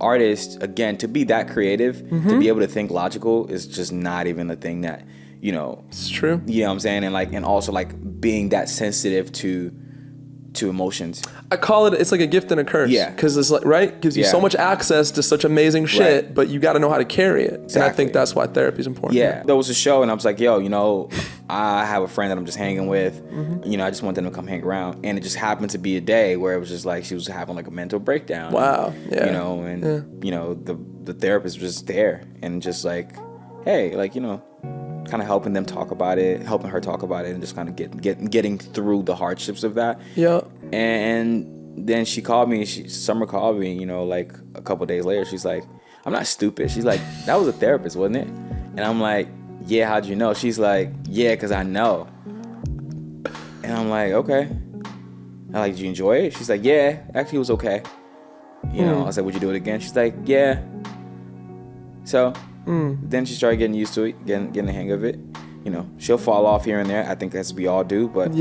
artists, again, to be that creative, to be able to think logical is just not even a thing that, it's true. You know what I'm saying? And also like being that sensitive to emotions. I call it's like a gift and a curse. Yeah. Because it's like, right? Gives you so much access to such amazing shit, but you got to know how to carry it. Exactly. And I think that's why therapy is important. Yeah. There was a show and I was like, yo, I have a friend that I'm just hanging with. I just want them to come hang around. And it just happened to be a day where it was just like she was having like a mental breakdown. Wow. Yeah. The therapist was just there and just like, hey, like, kind of helping them talk about it, helping her talk about it, and just kind of getting through the hardships of that. Yeah. And then Summer called me, like a couple days later. She's like, I'm not stupid. She's like, that was a therapist, wasn't it? And I'm like, yeah, how'd you know? She's like, yeah, because I know. And I'm like, okay. I'm like, did you enjoy it? She's like, yeah, actually it was okay. I was like, would you do it again? She's like, yeah. So then she started getting used to it, getting the hang of it. She'll fall off here and there. I think as we all do, but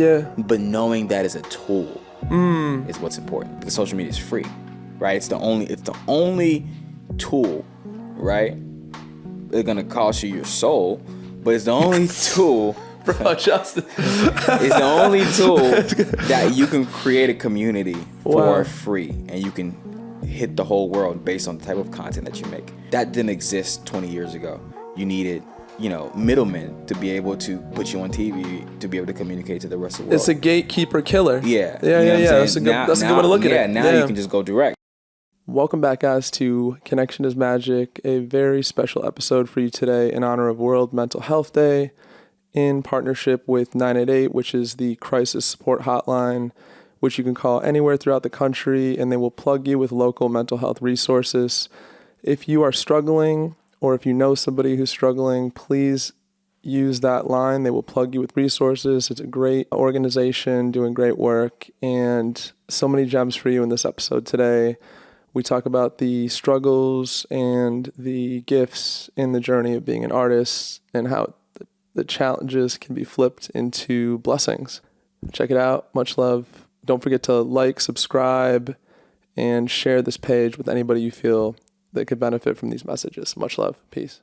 knowing that is a tool is what's important. Because social media is free, right? It's the only tool, right? It's gonna cost you your soul, but it's the only tool. Bro, Justin. It's the only tool that you can create a community for free, and you can hit the whole world based on the type of content that you make. That didn't exist 20 years ago. You needed, middlemen to be able to put you on TV to be able to communicate to the rest of the world. It's a gatekeeper killer. Yeah. That's a good way to look at it. Now you can just go direct. Welcome back, guys, to Connection is Magic, a very special episode for you today in honor of World Mental Health Day, in partnership with 988, which is the crisis support hotline, which you can call anywhere throughout the country, and they will plug you with local mental health resources. If you are struggling, or if you know somebody who's struggling, please use that line. They will plug you with resources. It's a great organization doing great work, and so many gems for you in this episode today. We talk about the struggles and the gifts in the journey of being an artist, and how the challenges can be flipped into blessings. Check it out. Much love. Don't forget to like, subscribe, and share this page with anybody you feel that could benefit from these messages. Much love. Peace.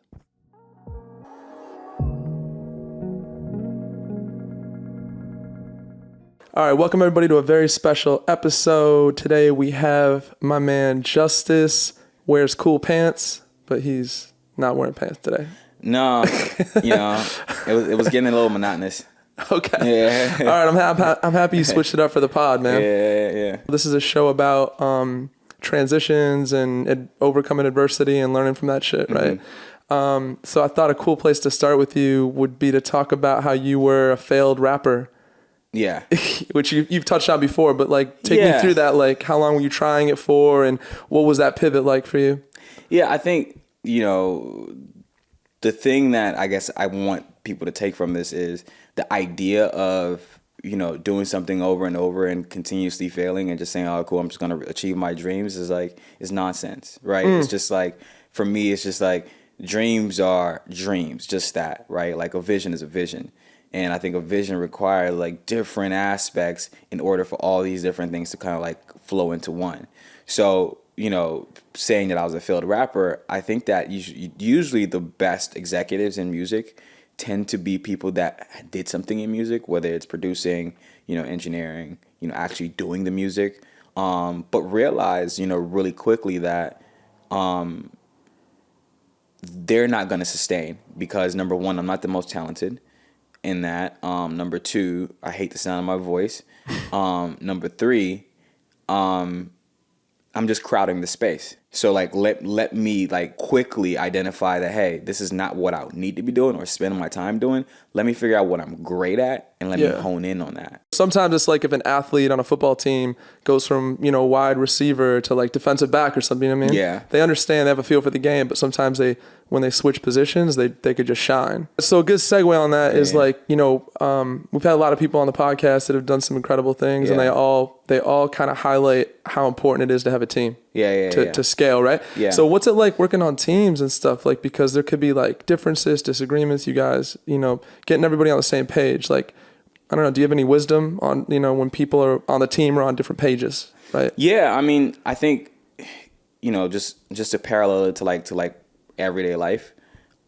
All right, welcome everybody to a very special episode. Today we have my man Justice. Wears cool pants, but he's not wearing pants today. No, it was getting a little monotonous. Okay. Yeah. All right, I'm happy you switched it up for the pod, man. Yeah. This is a show about transitions and overcoming adversity and learning from that shit, right? So I thought a cool place to start with you would be to talk about how you were a failed rapper. Yeah. Which you've touched on before, but like take me through that. Like, how long were you trying it for, and what was that pivot like for you? Yeah, I think, the thing that I guess I want people to take from this is the idea of, doing something over and over and continuously failing and just saying, oh, cool, I'm just going to achieve my dreams is nonsense, right? It's just like, for me, it's just like dreams are dreams, just that, right? Like a vision is a vision. And I think a vision requires like different aspects in order for all these different things to kind of like flow into one. So, saying that I was a failed rapper, I think that usually the best executives in music tend to be people that did something in music, whether it's producing, engineering, actually doing the music, but realize, really quickly that they're not going to sustain because, number one, I'm not the most talented in that. Number two, I hate the sound of my voice. Number three, I'm just crowding the space. So like let me like quickly identify that, hey, this is not what I need to be doing or spending my time doing. Let me figure out what I'm great at and let me hone in on that. Sometimes it's like if an athlete on a football team goes from, wide receiver to like defensive back or something, Yeah. They understand, they have a feel for the game, but sometimes when they switch positions, they could just shine. So a good segue on that is like, we've had a lot of people on the podcast that have done some incredible things, and they all kind of highlight how important it is to have a team. To scale, right? Yeah. So what's it like working on teams and stuff? Like, because there could be like differences, disagreements, you guys, getting everybody on the same page. Like, I don't know, do you have any wisdom on, when people are on the team or on different pages, right? Yeah, I mean, I think just to parallel it to like everyday life.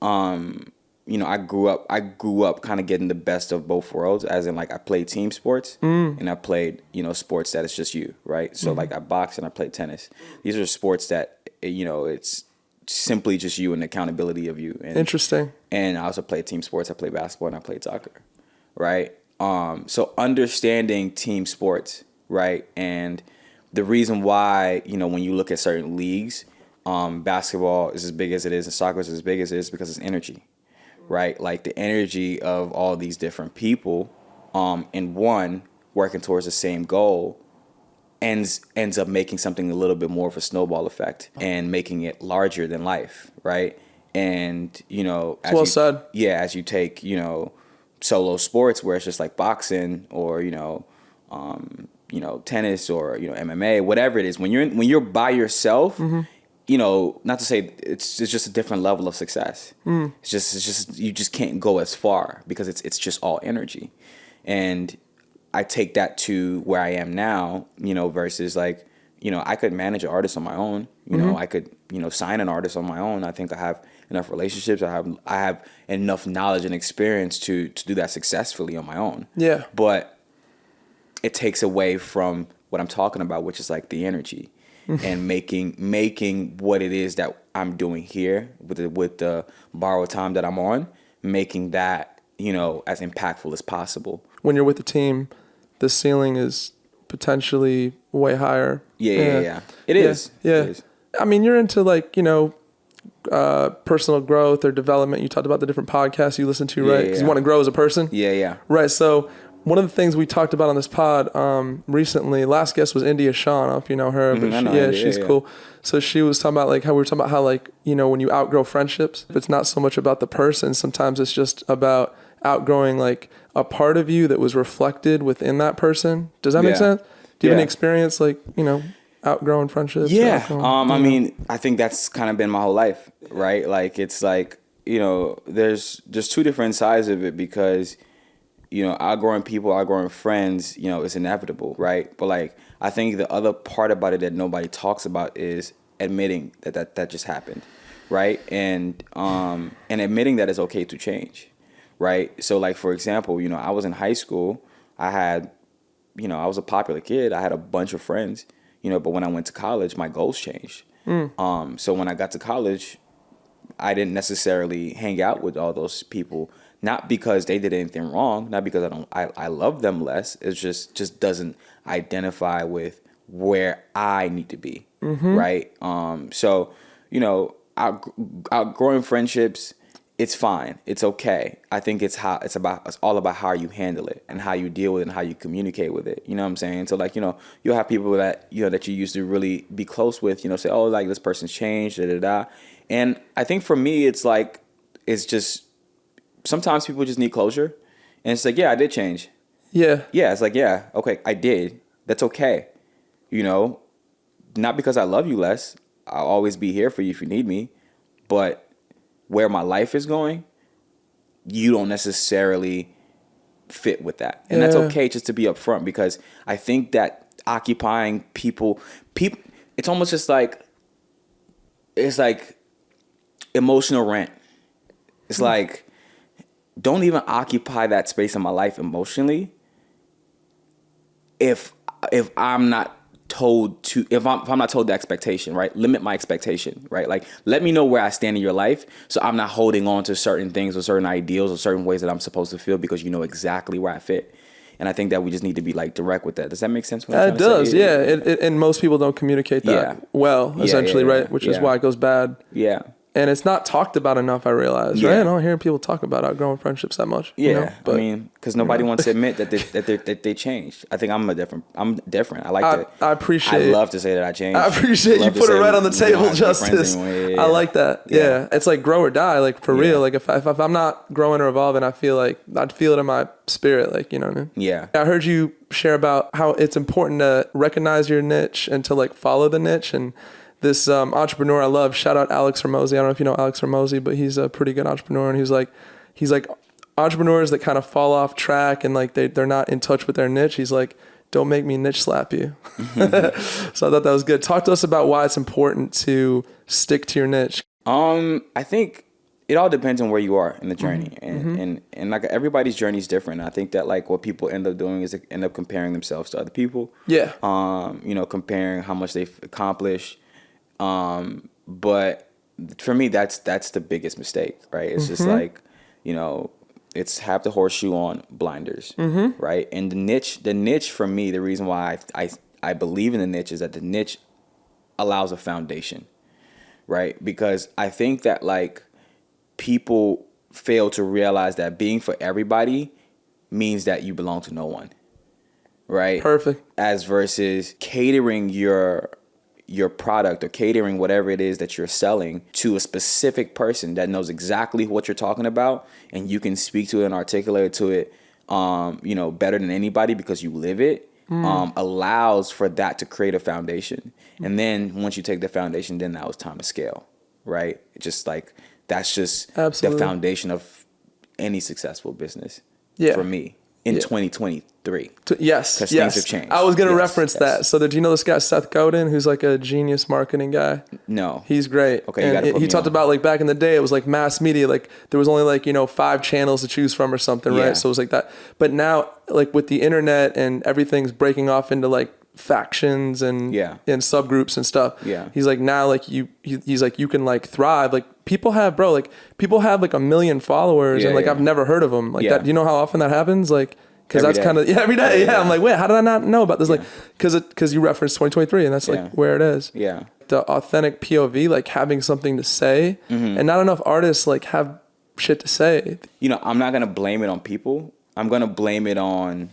I grew up kind of getting the best of both worlds, as in like I played team sports and I played, sports that it's just you, right? So like I boxed and I played tennis. These are sports that, it's simply just you and the accountability of you. And, Interesting. And I also played team sports. I played basketball and I played soccer, right? So understanding team sports, right? And the reason why, when you look at certain leagues, basketball is as big as it is and soccer is as big as it is because it's energy, right? Like the energy of all these different people in one working towards the same goal ends up making something a little bit more of a snowball effect and making it larger than life, right? And, as you take, solo sports where it's just like boxing or, tennis or, MMA, whatever it is, when you're by yourself, not to say it's just a different level of success. It's just you just can't go as far because it's just all energy. And I take that to where I am now, versus like, I could manage an artist on my own. I could, sign an artist on my own. I think I have enough relationships. I have enough knowledge and experience to do that successfully on my own. Yeah. But it takes away from what I'm talking about, which is like the energy and making what it is that I'm doing here with the borrowed time that I'm on, making that, as impactful as possible. When you're with the team, the ceiling is potentially way higher. Yeah. It is. I mean, you're into like, personal growth or development. You talked about the different podcasts you listen to, right? Because you want to grow as a person. Yeah. Right. So one of the things we talked about on this pod recently, last guest was India Shaw. I don't know if you know her, but she's cool. So she was talking about like how we were talking about how like, when you outgrow friendships, it's not so much about the person. Sometimes it's just about outgrowing like a part of you that was reflected within that person. Does that make sense? Do you have any experience like, outgrowing friendships? Yeah. I mean, I think that's kind of been my whole life, right? Like, it's like, there's two different sides of it because, outgrowing people, outgrowing friends, it's inevitable, right? But like, I think the other part about it that nobody talks about is admitting that just happened, right? And admitting that it's okay to change, right? So like, for example, I was in high school, I was a popular kid, I had a bunch of friends, but when I went to college, my goals changed. So when I got to college, I didn't necessarily hang out with all those people, not because they did anything wrong, not because I love them less. It just doesn't identify with where I need to be, right? So, outgrowing friendships, it's fine. It's okay. I think it's all about how you handle it and how you deal with it and how you communicate with it. You know what I'm saying? So like, you'll have people that, that you used to really be close with, say, oh, like this person's changed, And I think for me, it's like, it's just, sometimes people just need closure. And it's like, yeah, I did change. Yeah. Yeah. It's like, yeah, okay, I did. That's okay. Not because I love you less. I'll always be here for you if you need me. But where my life is going, you don't necessarily fit with that. And that's okay just to be upfront, because I think that occupying people, it's almost just like, it's like emotional rent. It's like, don't even occupy that space in my life emotionally if I'm not told to, if I'm not told the expectation, right? Limit my expectation, right? Like, let me know where I stand in your life, so I'm not holding on to certain things or certain ideals or certain ways that I'm supposed to feel, because you know exactly where I fit. And I think that we just need to be like direct with that. Does that make sense? It does, yeah. And most people don't communicate that well, essentially, right? Which is why it goes bad. Yeah. And it's not talked about enough, I realize, right? I don't hear people talk about outgrowing friendships that much. Yeah, but, I mean, because nobody wants to admit that they changed. I think I'm different. I like that. I appreciate. I love to say that I changed. I appreciate you put it right on the table, Justice. I like that. Yeah, it's like grow or die, like for real. Like if I'm not growing or evolving, I feel like I'd feel it in my spirit, like, you know what I mean? Yeah. I heard you share about how it's important to recognize your niche and to like follow the niche. And this entrepreneur I love, shout out Alex Hormozy. I don't know if you know Alex Hormozy, but he's a pretty good entrepreneur. And he's like entrepreneurs that kind of fall off track and like they're not in touch with their niche. He's like, don't make me niche slap you. So I thought that was good. Talk to us about why it's important to stick to your niche. I think it all depends on where you are in the journey, and like everybody's journey is different. I think that like what people end up doing is they end up comparing themselves to other people. Yeah. Comparing how much they've accomplished. But for me, that's the biggest mistake, right? It's just like, it's have the horseshoe on, blinders, right? And the niche for me, the reason why I believe in the niche is that the niche allows a foundation, right? Because I think that like people fail to realize that being for everybody means that you belong to no one, right? Perfect. As versus catering your product or catering whatever it is that you're selling to a specific person that knows exactly what you're talking about, and you can speak to it and articulate to it, better than anybody because you live it. Allows for that to create a foundation. And then once you take the foundation, then now it's time to scale, right? It's just like, that's just Absolutely. the foundation of any successful business for me in 2023. Yes. Because things have changed. I was going to reference that. So do you know this guy, Seth Godin, who's like a genius marketing guy? No. He's great. Okay, you gotta put he me talked on. about like back in the day, it was like mass media. Like there was only like, 5 channels to choose from or something, Yeah. right? So it was like that. But now like with the internet and everything's breaking off into like factions and subgroups and stuff. Yeah. He's like, now like he's like, you can like thrive. Like people have like 1 million followers and like I've never heard of them like that. Do you know how often that happens? Like, because that's kind of every day. Yeah, I'm like, wait, how did I not know about this? Like, because you referenced 2023, and that's like where it is. Yeah, the authentic POV, like having something to say, and not enough artists like have shit to say. I'm not gonna blame it on people. I'm gonna blame it on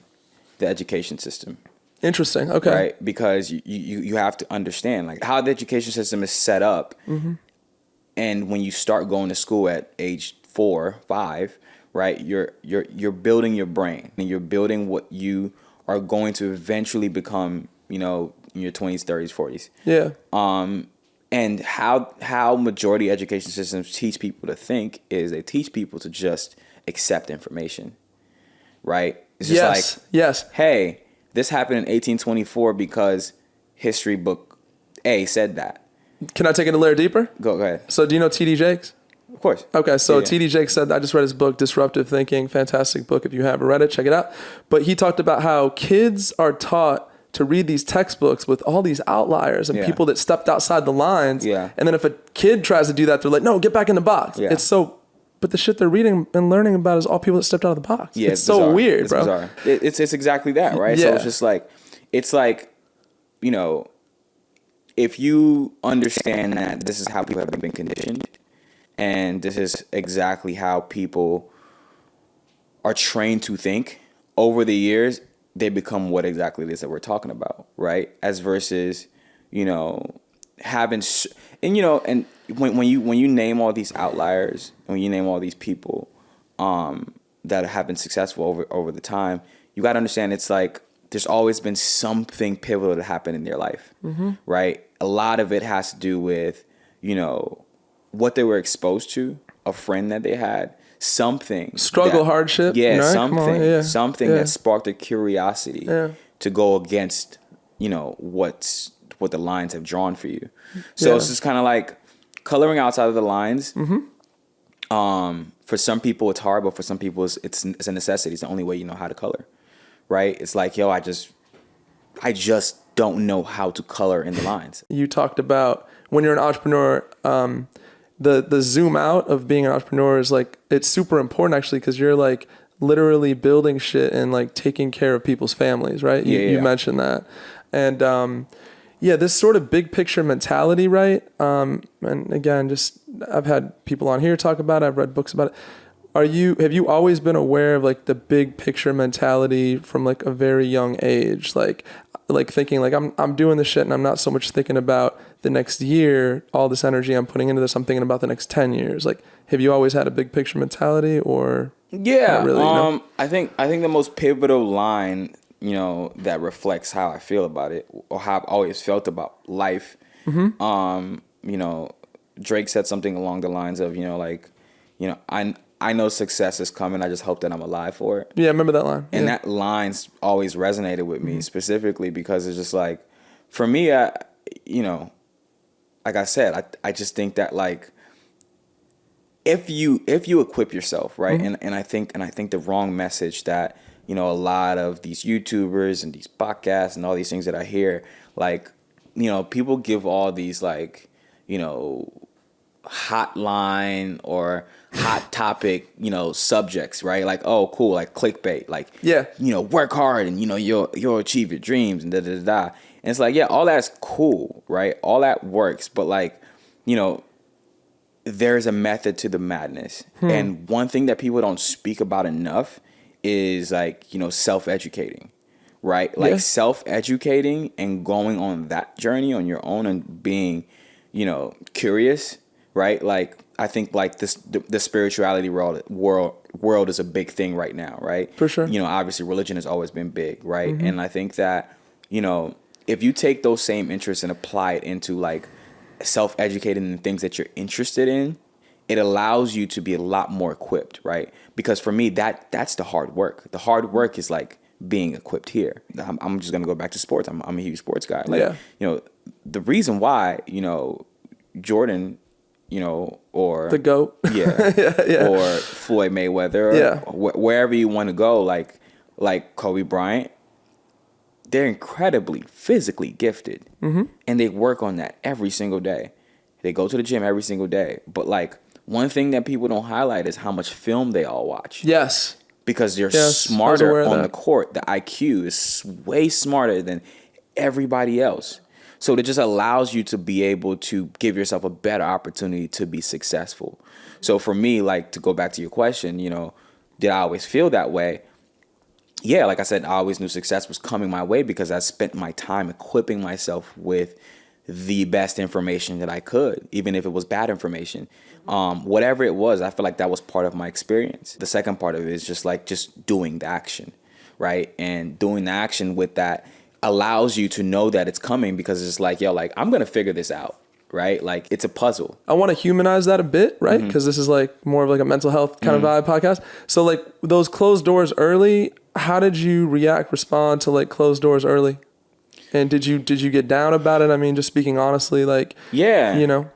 the education system. Interesting. Okay. Right, because you have to understand like how the education system is set up, and when you start going to school at age 4, 5. Right, you're building your brain and you're building what you are going to eventually become, in your 20s, 30s, 40s. Yeah. And how majority education systems teach people to think is they teach people to just accept information. Right? It's just like, hey, this happened in 1824 because history book A said that. Can I take it a layer deeper? Go ahead. So do you know T.D. Jakes? Of course. Okay, so T.D. Jakes said, I just read his book, Disruptive Thinking, fantastic book. If you haven't read it, check it out. But he talked about how kids are taught to read these textbooks with all these outliers and people that stepped outside the lines. Yeah. And then if a kid tries to do that, they're like, no, get back in the box. Yeah. But the shit they're reading and learning about is all people that stepped out of the box. Yeah, it's so bizarre. Weird, it's bro. Bizarre. It's exactly that, right? So it's just like, if you understand that this is how people have been conditioned, and this is exactly how people are trained to think over the years, they become what exactly it is that we're talking about, right? As versus, having, and when you name all these outliers, when you name all these people that have been successful over the time, you got to understand it's like there's always been something pivotal that happened in their life, right? A lot of it has to do with, what they were exposed to, a friend that they had, something. Hardship. Yeah, right? something that sparked a curiosity to go against, what the lines have drawn for you. So it's just kind of like coloring outside of the lines. For some people it's hard, but for some people it's a necessity. It's the only way you know how to color, right? It's like, yo, I just don't know how to color in the lines. You talked about when you're an entrepreneur, the zoom out of being an entrepreneur is like, it's super important actually, because you're like literally building shit and like taking care of people's families, right? You mentioned that. And this sort of big picture mentality, right? And again, I've had people on here talk about it, I've read books about it. Have you always been aware of like the big picture mentality from like a very young age? Like thinking like I'm doing this shit and I'm not so much thinking about the next year, all this energy I'm putting into this, I'm thinking about the next 10 years. Like, have you always had a big picture mentality or? Yeah. Really, I think the most pivotal line, that reflects how I feel about it or how I've always felt about life. Drake said something along the lines of, I know success is coming. I just hope that I'm alive for it. Yeah, I remember that line. And that line's always resonated with me specifically because it's just like, for me, you know, like I said, I just think that like, if you equip yourself, right, and I think the wrong message that, you know, a lot of these YouTubers and these podcasts and all these things that I hear, like, you know, people give all these like, you know, hotline or hot topic, you know, subjects, right? Like, oh, cool, like clickbait, like, yeah, you know, work hard and, you know, you'll achieve your dreams and da da da. And it's like, yeah, all that's cool, right? All that works, but like, you know, there's a method to the madness. And one thing that people don't speak about enough is like, you know, self-educating, right? Like self-educating and going on that journey on your own and being, you know, curious, right? Like, I think like the spirituality world is a big thing right now, right? For sure. You know, obviously religion has always been big, right? And I think that, you know, if you take those same interests and apply it into like self-educating in things that you're interested in, it allows you to be a lot more equipped, right? Because for me, that's the hard work. The hard work is like being equipped here. I'm just gonna go back to sports. I'm a huge sports guy. Like, you know, the reason why, you know, Jordan, you know, or the GOAT, or Floyd Mayweather, or wherever you want to go, like Kobe Bryant, they're incredibly physically gifted, and they work on that every single day. They go to the gym every single day. But like, one thing that people don't highlight is how much film they all watch. Yes. Because they're smarter on the court. The IQ is way smarter than everybody else. So it just allows you to be able to give yourself a better opportunity to be successful. So for me, like, to go back to your question, you know, did I always feel that way? Yeah, like I said, I always knew success was coming my way because I spent my time equipping myself with the best information that I could, even if it was bad information. Whatever it was, I feel like that was part of my experience. The second part of it is just doing the action, right? And doing the action with that allows you to know that it's coming because it's like, yo, like, I'm going to figure this out, right? Like, it's a puzzle. I want to humanize that a bit, right? Because this is like more of like a mental health kind of vibe podcast. So like those closed doors early, how did you respond to like closed doors early? And did you get down about it? I mean, just speaking honestly, like, you know?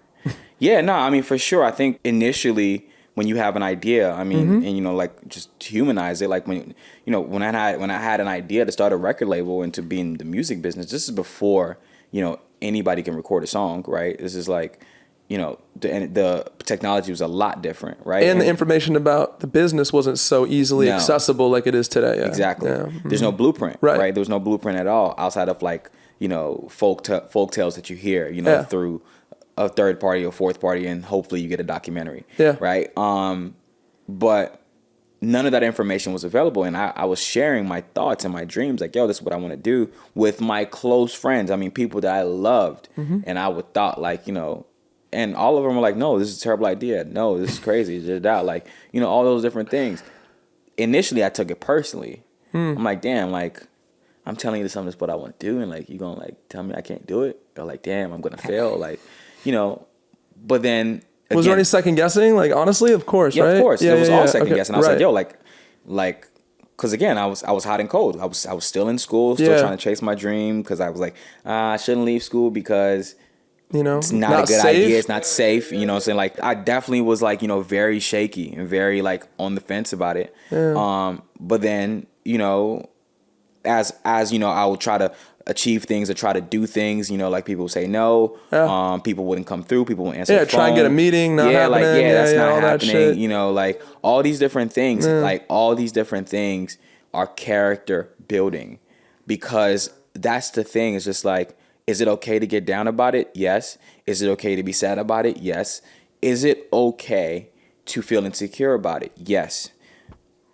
Yeah, no, I mean, for sure. I think initially when you have an idea, I mean, and, you know, like, just humanize it. Like, when, you know, when I had an idea to start a record label and to be in the music business, this is before, you know, anybody can record a song, right? This is like, you know, the technology was a lot different, right? And the information about the business wasn't so easily accessible like it is today. Yeah. Exactly. Yeah. There's no blueprint, right? There was no blueprint at all outside of like, you know, folk tales that you hear, you know, through a third party or fourth party, and hopefully you get a documentary, right? But none of that information was available, and I was sharing my thoughts and my dreams, like, yo, this is what I want to do with my close friends. I mean, people that I loved, and I would thought like, you know, and all of them were like, no, this is a terrible idea. No, this is crazy. Like, you know, all those different things. Initially, I took it personally. I'm like, damn, like, I'm telling you something is what I want to do, and like, you gonna like tell me I can't do it? Or like, damn, I'm gonna fail, like, you know. But then again, was there any second guessing? Like, honestly, of course, right? Of course, there was all second guessing. I was like, yo, like, because again, I was hot and cold. I was still in school, still trying to chase my dream, because I was like, I shouldn't leave school because, you know, it's not a good idea. It's not safe. You know what I'm saying? Like, I definitely was like, you know, very shaky and very like on the fence about it. But then, you know, as you know, I would try to achieve things or try to do things, you know, like people would say no, people wouldn't come through, people wouldn't answer the phone. Try and get a meeting, not happening. That's not happening, you know, like all these different things, like all these different things are character building, because that's the thing. It's just like, is it okay to get down about it? Yes. Is it okay to be sad about it? Yes. Is it okay to feel insecure about it? Yes.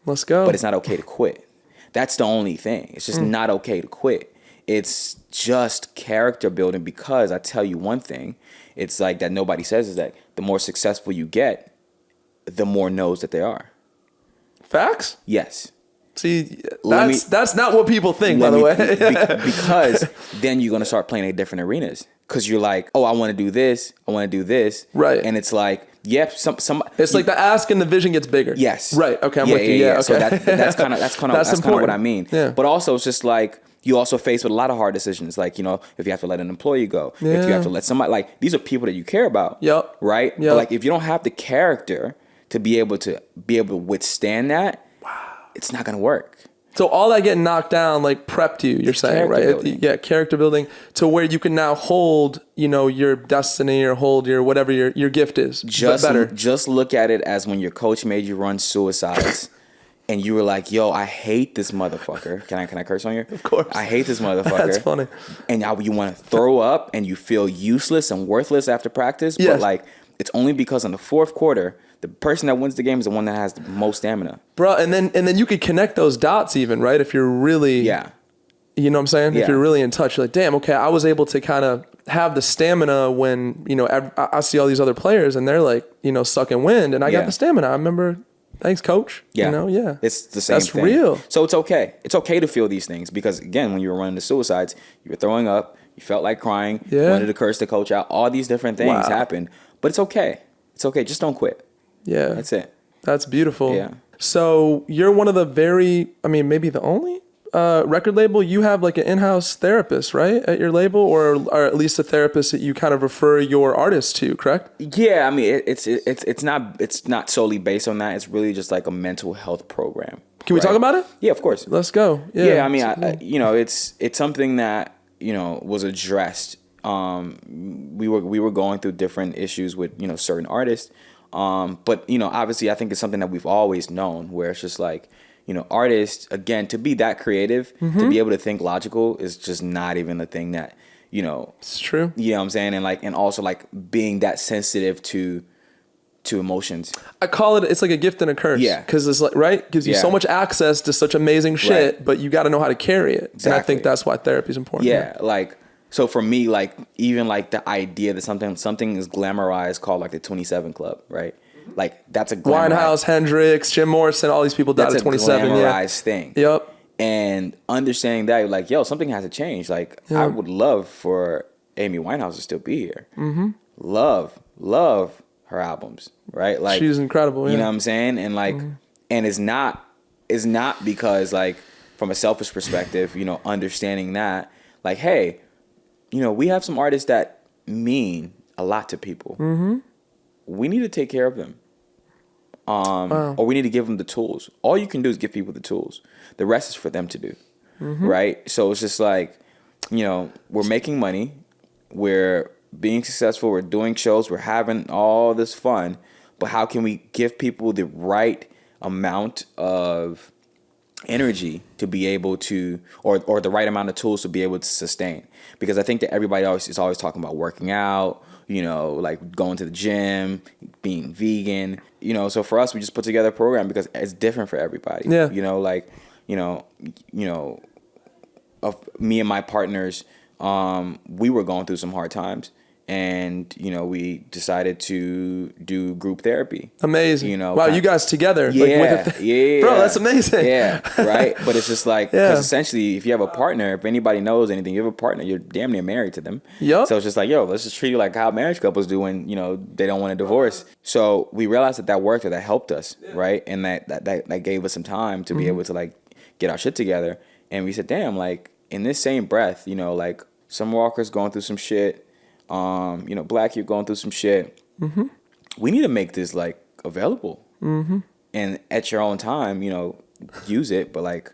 Let's go. But it's not okay to quit. That's the only thing. It's just not okay to quit. It's just character building, because I tell you one thing, it's like that nobody says, is that the more successful you get, the more no's that there are. Facts? Yes. See, that's not what people think, by the way. Because then you're going to start playing in different arenas. Because you're like, oh, I want to do this. I want to do this. Right. And it's like, Yeah, some. It's like the ask and the vision gets bigger. Yes. Right. Okay. I'm with you. Yeah. Okay. So that's kind of what I mean. Yeah. But also, it's just like you also face with a lot of hard decisions. Like, if you have to let an employee go, if you have to let somebody, like, these are people that you care about. Yep. Right. Yep. But like, if you don't have the character to be able to withstand that, it's not gonna work. So all that getting knocked down, like, prepped you, you're saying, right? Yeah, character building to where you can now hold, your destiny or hold your whatever your gift is. Just look at it as when your coach made you run suicides and you were like, yo, I hate this motherfucker. Can I curse on here? Of course. I hate this motherfucker. That's funny. And now you want to throw up and you feel useless and worthless after practice. Yes. But like, it's only because in the fourth quarter, the person that wins the game is the one that has the most stamina. Bro, and then you could connect those dots even, right? If you're really, you know what I'm saying? Yeah. If you're really in touch, you're like, damn, okay, I was able to kind of have the stamina when, I see all these other players and they're like, sucking wind and I got the stamina. I remember, thanks, coach. Yeah. It's the same thing. That's real. So it's okay. It's okay to feel these things because, again, when you were running the suicides, you were throwing up, you felt like crying, you wanted to curse the coach out. All these different things happen. But it's okay. It's okay. Just don't quit. Yeah. That's it. That's beautiful. Yeah. So you're one of the maybe the only record label, you have like an in-house therapist, right? At your label or at least a therapist that you kind of refer your artists to, correct? Yeah. I mean, it's not solely based on that. It's really just like a mental health program. Can we talk about it? Yeah, of course. Let's go. Yeah. I mean, it's something that, was addressed. We were going through different issues with, certain artists. But obviously I think it's something that we've always known where it's just like, artists, again, to be that creative, to be able to think logical is just not even a thing that, it's true. You know what I'm saying? And also like being that sensitive to emotions. I call it's like a gift and a curse. Yeah. Cause it's like, right. Gives you so much access to such amazing shit, but you got to know how to carry it. Exactly. And I think that's why therapy is important. Yeah. Like, so for me, like, even like the idea that something is glamorized called like the 27 Club, right? Like that's a Winehouse, Hendrix, Jim Morrison, all these people died at 27. That's a glamorized thing. Yep. And understanding that, like, yo, something has to change. Like, I would love for Amy Winehouse to still be here. Mm-hmm. Love her albums, right? Like, she's incredible. You know what I'm saying? And like, and it's not because like from a selfish perspective, understanding that, like, hey, we have some artists that mean a lot to people. Mm-hmm. We need to take care of them. Or we need to give them the tools. All you can do is give people the tools. The rest is for them to do. Mm-hmm. Right? So it's just like, we're making money. We're being successful. We're doing shows. We're having all this fun. But how can we give people the right amount of energy to be able to, or the right amount of tools to be able to sustain? Because I think that everybody is always talking about working out, like going to the gym, being vegan, so for us, we just put together a program because it's different for everybody. Yeah. Of me and my partners, we were going through some hard times. And, we decided to do group therapy. Amazing. Wow, you guys together. Yeah, Bro, that's amazing. Yeah, right? But it's just like, because essentially, if you have a partner, if anybody knows anything, you have a partner, you're damn near married to them. Yep. So it's just like, yo, let's just treat you like how marriage couples do when, they don't want a divorce. So we realized that worked, that helped us, right? And that gave us some time to be able to, like, get our shit together. And we said, damn, like, in this same breath, like, Summerwalker's going through some shit. Black, you're going through some shit. Mm-hmm. We need to make this like available, and at your own time, use it. But like,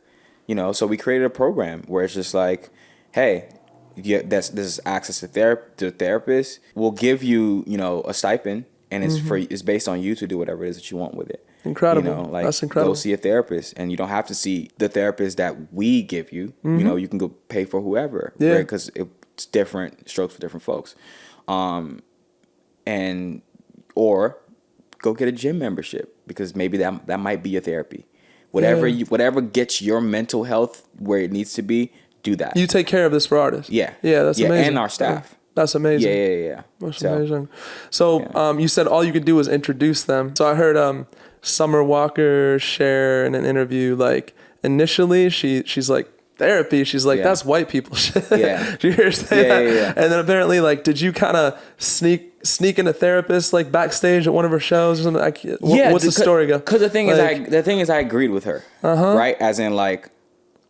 so we created a program where it's just like, hey, this is access to therapists. We'll give you, a stipend, and it's free. It's based on you to do whatever it is that you want with it. Incredible. That's incredible. Go see a therapist, and you don't have to see the therapist that we give you. You can go pay for whoever, right? Because it's different strokes for different folks. Or go get a gym membership because maybe that might be your therapy. Whatever gets your mental health where it needs to be, do that. You take care of this for artists. Yeah. Yeah, that's amazing. And our staff. That's amazing. Yeah. That's amazing. So you said all you could do was introduce them. So I heard Summerwalker share in an interview, like initially she's like therapy. She's like, Yeah. that's white people shit. Yeah. Did you hear her say Yeah, that? yeah, yeah. And then apparently, like, did you kind of sneak into therapist like backstage at one of her shows or something? What's the story go? Because the thing is, I agreed with her, right? As in, like,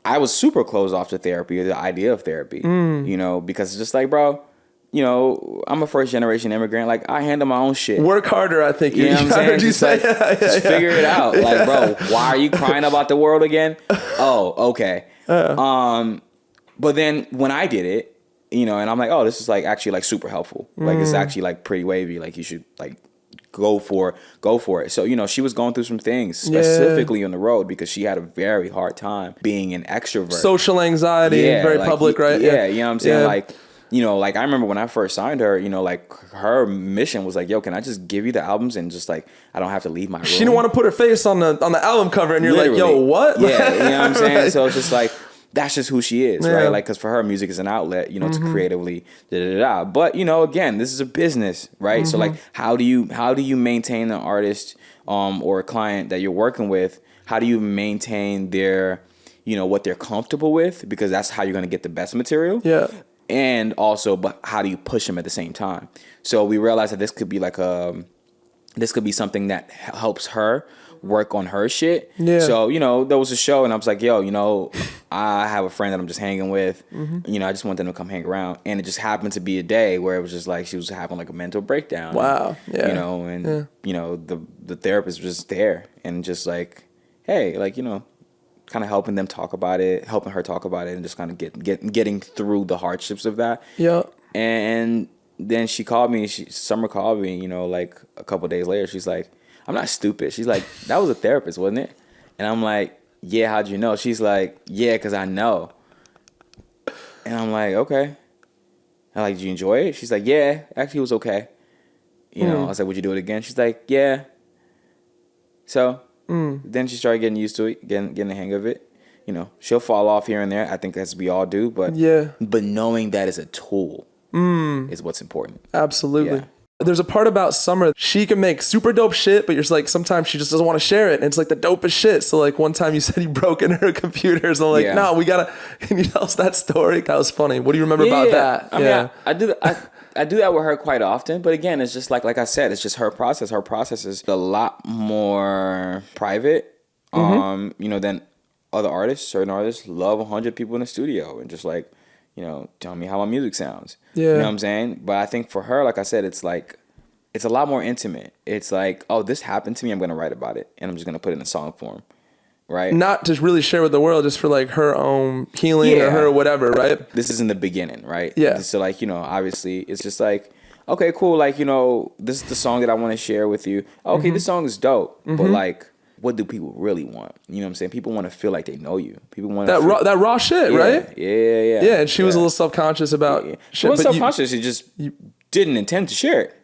I was super closed off to therapy, or the idea of therapy, you know, because it's just like, bro, you know, I'm a first generation immigrant. Like, I handle my own shit. Work harder, I think. You know what I'm saying? Just Like, just figure it out. Like, bro, why are you crying about the world again? Oh, okay. But then when I did it, you know, and I'm like, oh, this is like actually like super helpful. Like, it's actually like pretty wavy. Like, you should like go for it. So, you know, she was going through some things specifically on the road because she had a very hard time being an extrovert. Social anxiety, very like, public, right? Yeah, you know what I'm saying? Yeah. Like, you know, like I remember when I first signed her, you know, like her mission was like, yo, can I just give you the albums and just like, I don't have to leave my room. She didn't want to put her face on the album cover and you're Literally. like, yo, what? Yeah, you know what I'm saying? So it's just like, that's just who she is, Yeah. right? Like, because for her, music is an outlet, you know, to creatively da-da-da-da. But, you know, again, this is a business, right? So like, how do you maintain an artist or a client that you're working with? How do you maintain their, you know, what they're comfortable with? Because that's how you're going to get the best material. Yeah. And also, but how do you push them at the same time? So we realized that this could be like this could be something that helps her work on her shit. Yeah. So, you know, there was a show and I was like, yo, you know, I have a friend that I'm just hanging with. You know, I just want them to come hang around. And it just happened to be a day where it was just like she was having like a mental breakdown. Wow. Yeah. You know, and, you know, the therapist was just there and just like, hey, like, you know, kind of helping her talk about it, and just kind of getting through the hardships of that. Yeah. And then Summer called me, you know, like a couple days later. She's like, I'm not stupid. She's like, that was a therapist, wasn't it? And I'm like, yeah, how'd you know? She's like, yeah, because I know. And I'm like, okay. I'm like, did you enjoy it? She's like, yeah, actually it was okay. You know, I was like, would you do it again? She's like, yeah. So then she started getting used to it, getting the hang of it. You know, she'll fall off here and there. I think as we all do, but knowing that is a tool is what's important. Absolutely. Yeah. There's a part about Summer. She can make super dope shit, but you're just like, sometimes she just doesn't want to share it. And it's like the dopest shit. So like one time you said you broke into her computers. I'm like, no, we gotta, can you tell us that story? That was funny. What do you remember about that? I mean, I do that with her quite often, but again, it's just like I said, it's just her process. Her process is a lot more private, you know, than other artists. Certain artists love 100 people in the studio and just like, you know, tell me how my music sounds. Yeah. You know what I'm saying? But I think for her, like I said, it's like, it's a lot more intimate. It's like, oh, this happened to me. I'm going to write about it. And I'm just going to put it in song form. Right? Not to really share with the world, just for like her own healing or her whatever, right? This is in the beginning, right? Yeah. So like, you know, obviously it's just like, okay, cool. Like, you know, this is the song that I want to share with you. Okay, this song is dope. But like, what do people really want? You know what I'm saying? People want to feel like they know you. People want that raw shit, right? Yeah. Yeah, and she was a little self-conscious about shit. She wasn't self-conscious. She just didn't intend to share it.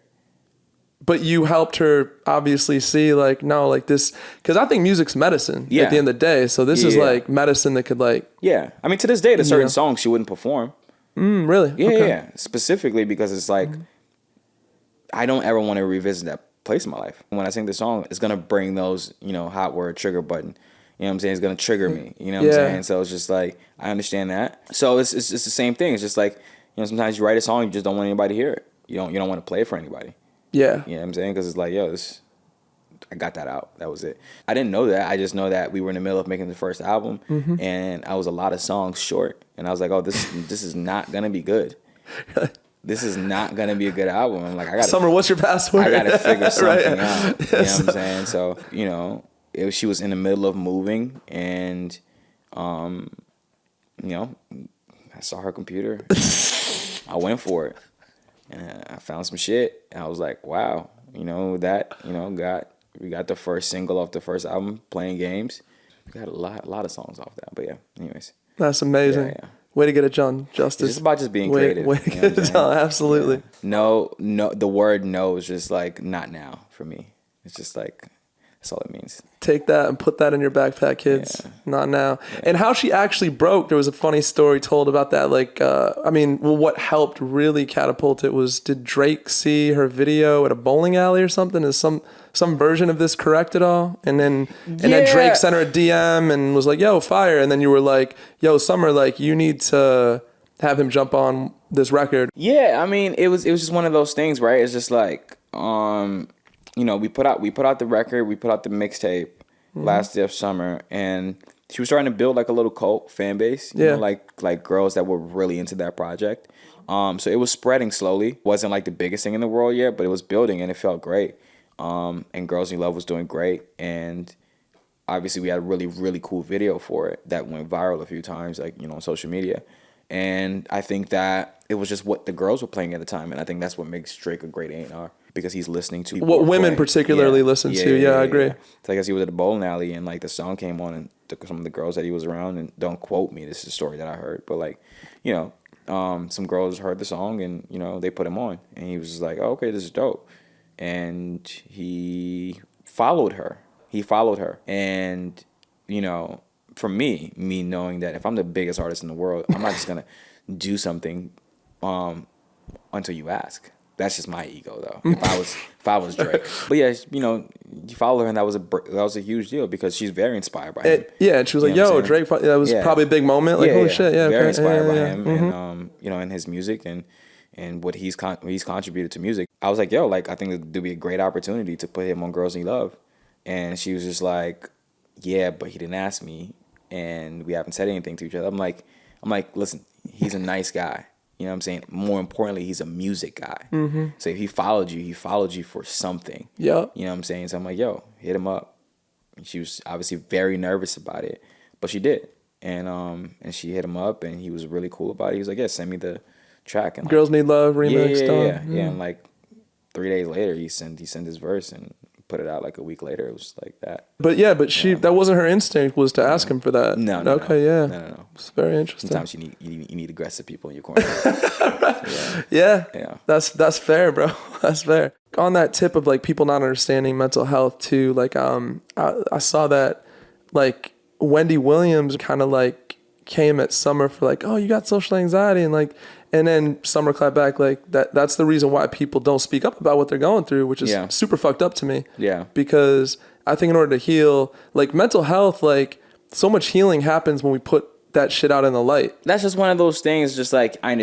But you helped her obviously see like, no, like this, because I think music's medicine at the end of the day. So this is like medicine that could like. Yeah. I mean, to this day, there's certain songs she wouldn't perform. Really? Yeah. Specifically because it's like, I don't ever want to revisit that place in my life. When I sing the song, it's going to bring those, you know, hot word trigger button. You know what I'm saying? It's going to trigger me. You know what I'm saying? So it's just like, I understand that. So it's the same thing. It's just like, you know, sometimes you write a song, you just don't want anybody to hear it. You don't want to play it for anybody. Yeah. You know what I'm saying? Because it's like, yo, I got that out. That was it. I didn't know that. I just know that we were in the middle of making the first album, and I was a lot of songs short. And I was like, oh, this is not going to be good. This is not going to be a good album. I'm like, Summer, what's your password? I got to figure something out. You know what I'm saying? So, you know, she was in the middle of moving, and, you know, I saw her computer. I went for it. And I found some shit, and I was like, wow, you know, we got the first single off the first album, Playing Games. We got a lot of songs off that, but yeah, anyways. That's amazing. Yeah. Way to get it done, Justice. It's just about just being creative. Way to get it done, absolutely. Yeah. No, the word no is just like, not now for me. It's just like, That's all it means. Take that and put that in your backpack, kids. Yeah. Not now. Yeah. And how she actually broke, there was a funny story told about that. Like, what helped really catapult it was, did Drake see her video at a bowling alley or something? Is some version of this correct at all? And then Drake sent her a DM and was like, yo, fire. And then you were like, yo, Summer, like, you need to have him jump on this record. Yeah, I mean, it was just one of those things, right? It's just like, we put out the record, we put out the mixtape last year of summer, and she was starting to build like a little cult fan base, you know, like girls that were really into that project. So it was spreading slowly. Wasn't like the biggest thing in the world yet, but it was building and it felt great. And Girls You Love was doing great, and obviously we had a really, really cool video for it that went viral a few times, like, on social media. And I think that it was just what the girls were playing at the time, and I think that's what makes Drake a great A&R, because he's listening to what women particularly listen to. Yeah, I agree. It's like, as he was at a bowling alley and like the song came on, and some of the girls that he was around, and don't quote me, this is a story that I heard, but like, some girls heard the song and they put him on, and he was just like, oh, okay, this is dope, and he followed her. And for me knowing that if I'm the biggest artist in the world, I'm not just gonna do something until you ask. That's just my ego, though. If I was Drake, but yeah, you follow her, and that was a huge deal, because she's very inspired by him. Yeah, and she was like, "Yo, Drake." That was probably a big moment. Like, holy shit, yeah, very inspired by him, and and his music and what he's contributed to music. I was like, yo, like, I think it'd be a great opportunity to put him on Girls You Love, and she was just like, yeah, but he didn't ask me, and we haven't said anything to each other. I'm like, listen, he's a nice guy. You know what I'm saying? More importantly, he's a music guy. Mm-hmm. So if he followed you for something. Yeah. You know what I'm saying? So I'm like, yo, hit him up. And she was obviously very nervous about it, but she did. And she hit him up, and he was really cool about it. He was like, yeah, send me the track. And Girls Need Love remix. Yeah. And like 3 days later, he sent his verse and put it out like a week later. It was like that. But that wasn't her instinct, was to ask him for that. No. Okay, yeah. No. It's very interesting. Sometimes you need aggressive people in your corner. Yeah. That's fair, bro. That's fair. On that tip of like people not understanding mental health too, like I saw that like Wendy Williams kind of like came at Summer for like, oh, you got social anxiety, and then Summer clapped back like that's the reason why people don't speak up about what they're going through, which is super fucked up to me. Yeah. Because I think in order to heal, like mental health, like so much healing happens when we put that shit out in the light. That's just one of those things, just like I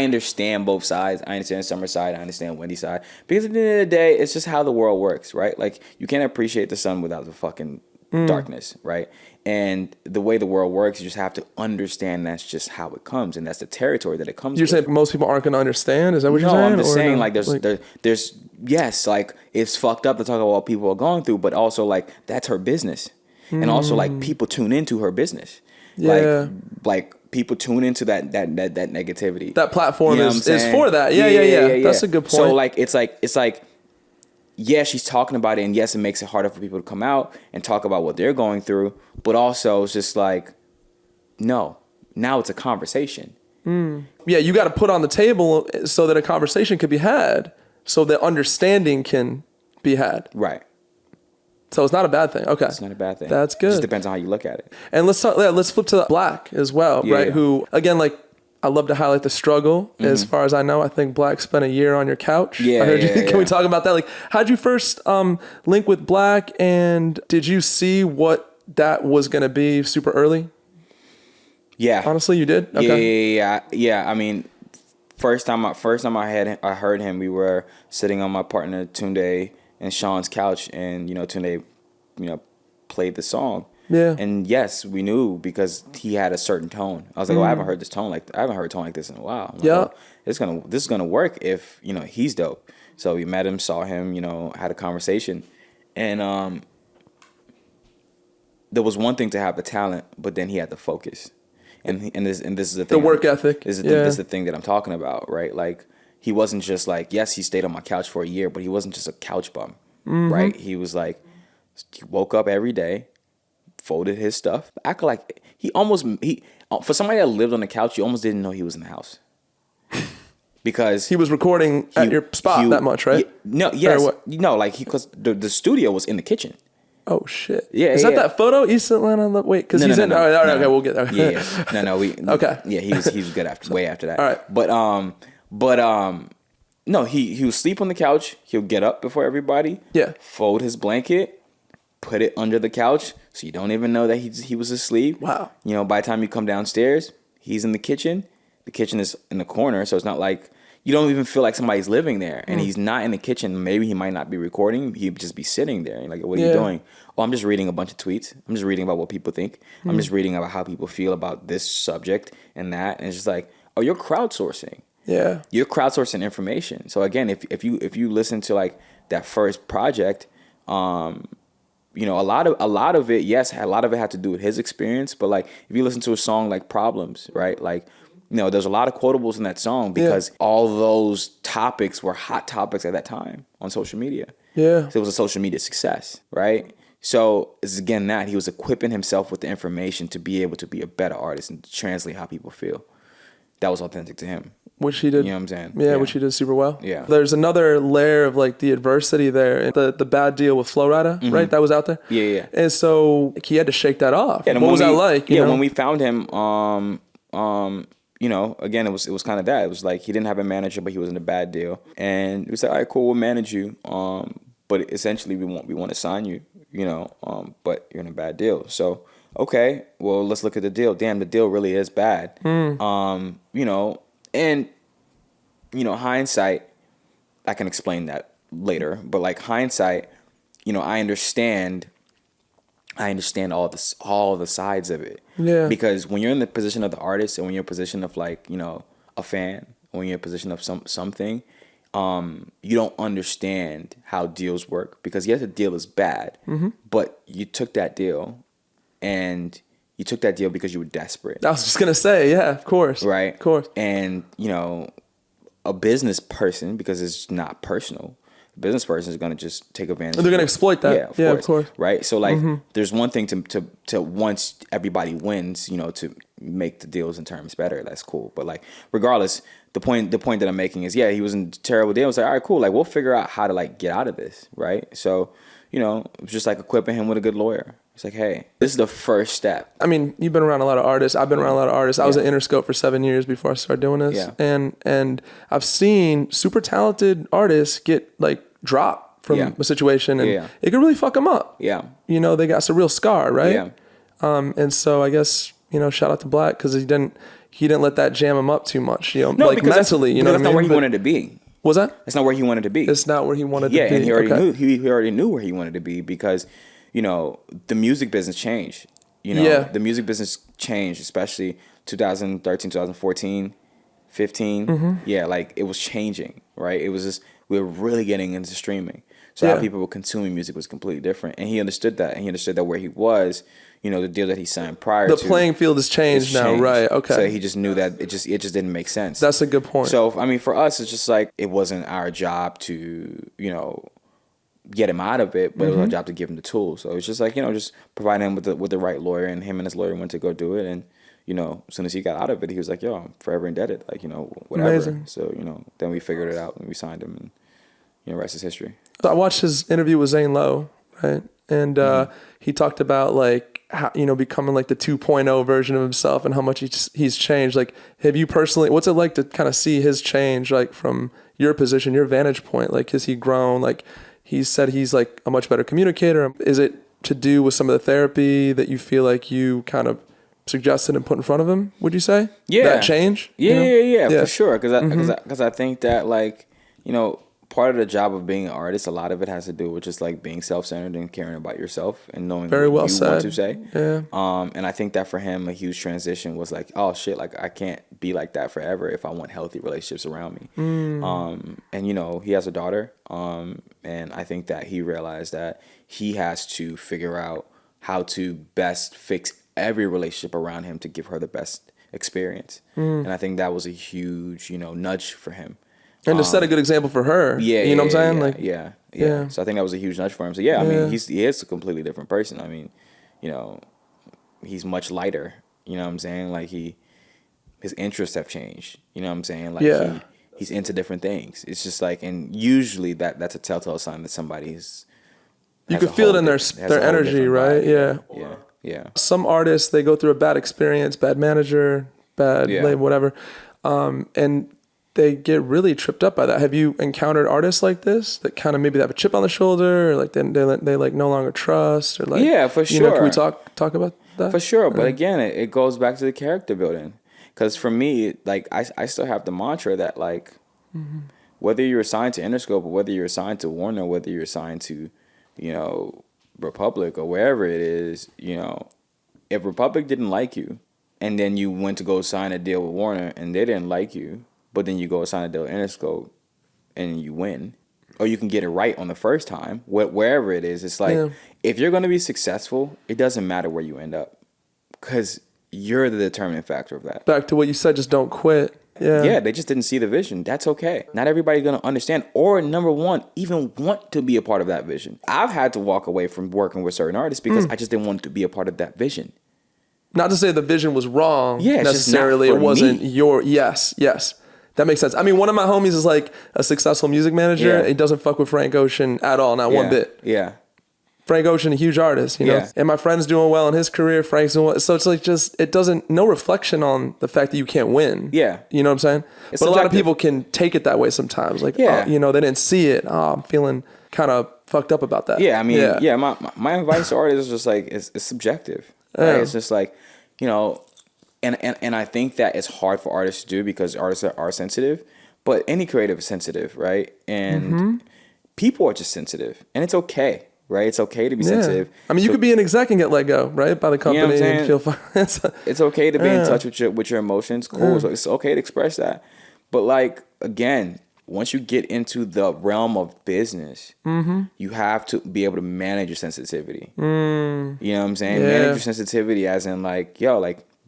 understand both sides. I understand Summer's side, I understand Wendy's side. Because at the end of the day, it's just how the world works, right? Like you can't appreciate the sun without the fucking darkness, right? And the way the world works, you just have to understand that's just how it comes, and that's the territory that it comes. You're saying most people aren't going to understand? Is that what you're saying? No, I'm just saying like there's yes, like it's fucked up to talk about what people are going through, but also like that's her business, and also like people tune into her business. Yeah. Like people tune into that negativity. That platform is for that. Yeah. That's a good point. So like it's like yeah, she's talking about it, and yes, it makes it harder for people to come out and talk about what they're going through, but also it's just like, no, now it's a conversation. Yeah, you got to put on the table so that a conversation could be had, so that understanding can be had. Right. So it's not a bad thing. Okay. It's not a bad thing. That's good. It just depends on how you look at it. And let's flip to Black as well, right? Yeah. Who, again, like, I love to highlight the struggle. As far as I know, I think Black spent a year on your couch. Yeah, I heard you. Can we talk about that? Like, how'd you first link with Black, and did you see what that was going to be super early? Yeah. Honestly, you did? Okay. Yeah. I mean, first time I heard him, we were sitting on my partner Tunde and Sean's couch, and Tunde, played the song. Yeah. And yes, we knew because he had a certain tone. I was like, I haven't heard a tone like this in a while. I'm like, this is gonna work if he's dope. So we met him, saw him, had a conversation, and there was one thing to have the talent, but then he had the focus, and this is the thing. The work ethic. This is the thing that I'm talking about, right? Like he wasn't just like, yes, he stayed on my couch for a year, but he wasn't just a couch bum, right? He was like, he woke up every day, folded his stuff, acted like for somebody that lived on the couch, you almost didn't know he was in the house because he was recording at your spot that much, right? No, yes, no, like because the studio was in the kitchen. Oh shit. Yeah, Is yeah. that photo? East Atlanta. Wait, because he's in. All right, okay, we'll get there. Yeah. No. Okay. Yeah, he was good after, way after that. All right. But no, he would sleep on the couch. He'll get up before everybody. Yeah. Fold his blanket, put it under the couch, so you don't even know that he was asleep. Wow. You know, by the time you come downstairs, he's in the kitchen. The kitchen is in the corner, so it's not like you don't even feel like somebody's living there. And he's not in the kitchen. Maybe he might not be recording. He'd just be sitting there. You're like, what are you doing? Oh, I'm just reading a bunch of tweets. I'm just reading about what people think. I'm just reading about how people feel about this subject and that. And it's just like, oh, you're crowdsourcing. Yeah. You're crowdsourcing information. So again, if you listen to like that first project, you know, a lot of it, yes, a lot of it had to do with his experience. But like, if you listen to a song like Problems, right? Like, you know, there's a lot of quotables in that song because all those topics were hot topics at that time on social media. Yeah. So it was a social media success, right? So it's again that he was equipping himself with the information to be able to be a better artist and to translate how people feel. That was authentic to him. Which he did. You know what I'm saying? Yeah, which he did super well. Yeah. There's another layer of like the adversity there. The bad deal with Flo Rida, right? That was out there. Yeah. And so like, he had to shake that off. Yeah, what was that like? You know? When we found him, you know, again, it was kind of that. It was like he didn't have a manager, but he was in a bad deal, and we said, all right, cool, we'll manage you. But essentially, we want to sign you, you know, but you're in a bad deal. So okay, well, let's look at the deal. Damn, the deal really is bad. You know, and you know, hindsight, I can explain that later. But like hindsight, you know, I understand all the sides of it. Yeah. Because when you're in the position of the artist and when you're in a position of like, you know, a fan, when you're in a position of something, you don't understand how deals work because yes, the deal is bad, but you took that deal and you took that deal because you were desperate. I was just going to say, yeah, of course. Right. Of course. And, you know, a business person, because it's not personal, a business person is going to just take advantage. They're going to exploit that. Yeah, of course. Right. So like, there's one thing to once everybody wins, you know, to make the deals and terms better. That's cool. But like, regardless, the point that I'm making is, yeah, he was in a terrible deal. I was like, all right, cool. Like, we'll figure out how to like get out of this. Right. So, you know, it was just like equipping him with a good lawyer. It's like, hey, this is the first step. I mean, you've been around a lot of artists. I've been around a lot of artists. I was at Interscope for 7 years before I started doing this. Yeah. And I've seen super talented artists get like dropped from a situation and it could really fuck them up. Yeah. You know, they got some real scar, right? Yeah. And so I guess, you know, shout out to Black because he didn't let that jam him up too much, you know, No, like because mentally, you know what I mean? That's not where he wanted to be. Was that? That's not where he wanted to be. It's not where he wanted to be. Yeah, and he already knew. He already knew where he wanted to be because, you know, the music business changed. You know, the music business changed, especially 2013, 2014, 15. Yeah, like it was changing, right? It was just we were really getting into streaming. So how people were consuming music was completely different, and he understood that. And he understood that where he was, you know, the deal that he signed prior to the playing field has changed now, right? Okay. So he just knew that it just didn't make sense. That's a good point. So I mean, for us, it's just like it wasn't our job to, you know, get him out of it, but it was our job to give him the tools. So it's just like, you know, just providing him with the right lawyer, and him and his lawyer went to go do it. And, you know, as soon as he got out of it, he was like, yo, I'm forever indebted. Like, you know, whatever. Amazing. So, you know, then we figured it out and we signed him, and, you know, rest is history. So I watched his interview with Zane Lowe, right? And he talked about like how, you know, becoming like the 2.0 version of himself and how much he's changed. Like, have you personally, what's it like to kind of see his change, like from your position, your vantage point? Like, has he grown? Like, he said he's like a much better communicator. Is it to do with some of the therapy that you feel like you kind of suggested and put in front of him, would you say? Yeah. That change? Yeah, you know? for sure. Because I think that, like, you know, part of the job of being an artist, a lot of it has to do with just like being self-centered and caring about yourself and knowing Very well what you said. want to say. Yeah. And I think that for him, a huge transition was like, oh shit, like I can't be like that forever if I want healthy relationships around me. And you know, he has a daughter. And I think that he realized that he has to figure out how to best fix every relationship around him to give her the best experience. And I think that was a huge, you know, nudge for him. And to set a good example for her. Yeah. You know what I'm saying? Yeah. So I think that was a huge nudge for him. So I mean, he is a completely different person. I mean, you know, he's much lighter. You know what I'm saying? Like his interests have changed. You know what I'm saying? Like he's into different things. It's just like, and usually that's a telltale sign that somebody is You could feel it in their energy, right? Vibe. Yeah. Some artists, they go through a bad experience, bad manager, bad label, whatever, and they get really tripped up by that. Have you encountered artists like this that kind of maybe have a chip on the shoulder, or like they like no longer trust, or like for sure. You know, can we talk about that? For sure, but again, it goes back to the character building. Because for me, like I still have the mantra that like whether you're assigned to Interscope or whether you're assigned to Warner, whether you're assigned to, you know, Republic or wherever it is, you know, if Republic didn't like you, and then you went to go sign a deal with Warner and they didn't like you, but then you go sign a deal with Interscope and you win, or you can get it right on the first time, wherever it is. It's like, if you're going to be successful, it doesn't matter where you end up, because you're the determining factor of that. Back to what you said, just don't quit. Yeah, they just didn't see the vision. That's okay. Not everybody's going to understand or, number one, even want to be a part of that vision. I've had to walk away from working with certain artists because I just didn't want to be a part of that vision. Not to say the vision was wrong necessarily. It wasn't your... Yes. That makes sense. I mean, one of my homies is like a successful music manager. He doesn't fuck with Frank Ocean at all, not one bit. Yeah. Frank Ocean, a huge artist, you know? Yeah. And my friend's doing well in his career, Frank's doing well. So it's like no reflection on the fact that you can't win. Yeah. You know what I'm saying? It's but subjective. a lot of people can take it that way sometimes. Like, you know, they didn't see it. I'm feeling kind of fucked up about that. Yeah, I mean, my advice to artists is just like, it's subjective. Right? It's just like, you know, and I think that it's hard for artists to do because artists are sensitive, but any creative is sensitive, right? And people are just sensitive, and it's okay. Right, it's okay to be sensitive. I mean, you could be an exec and get let go, right, by the company, you know and feel fine. It's okay to be in touch with your emotions. Cool, so it's okay to express that. But like again, once you get into the realm of business, you have to be able to manage your sensitivity. You know what I'm saying? Manage your sensitivity, as in like,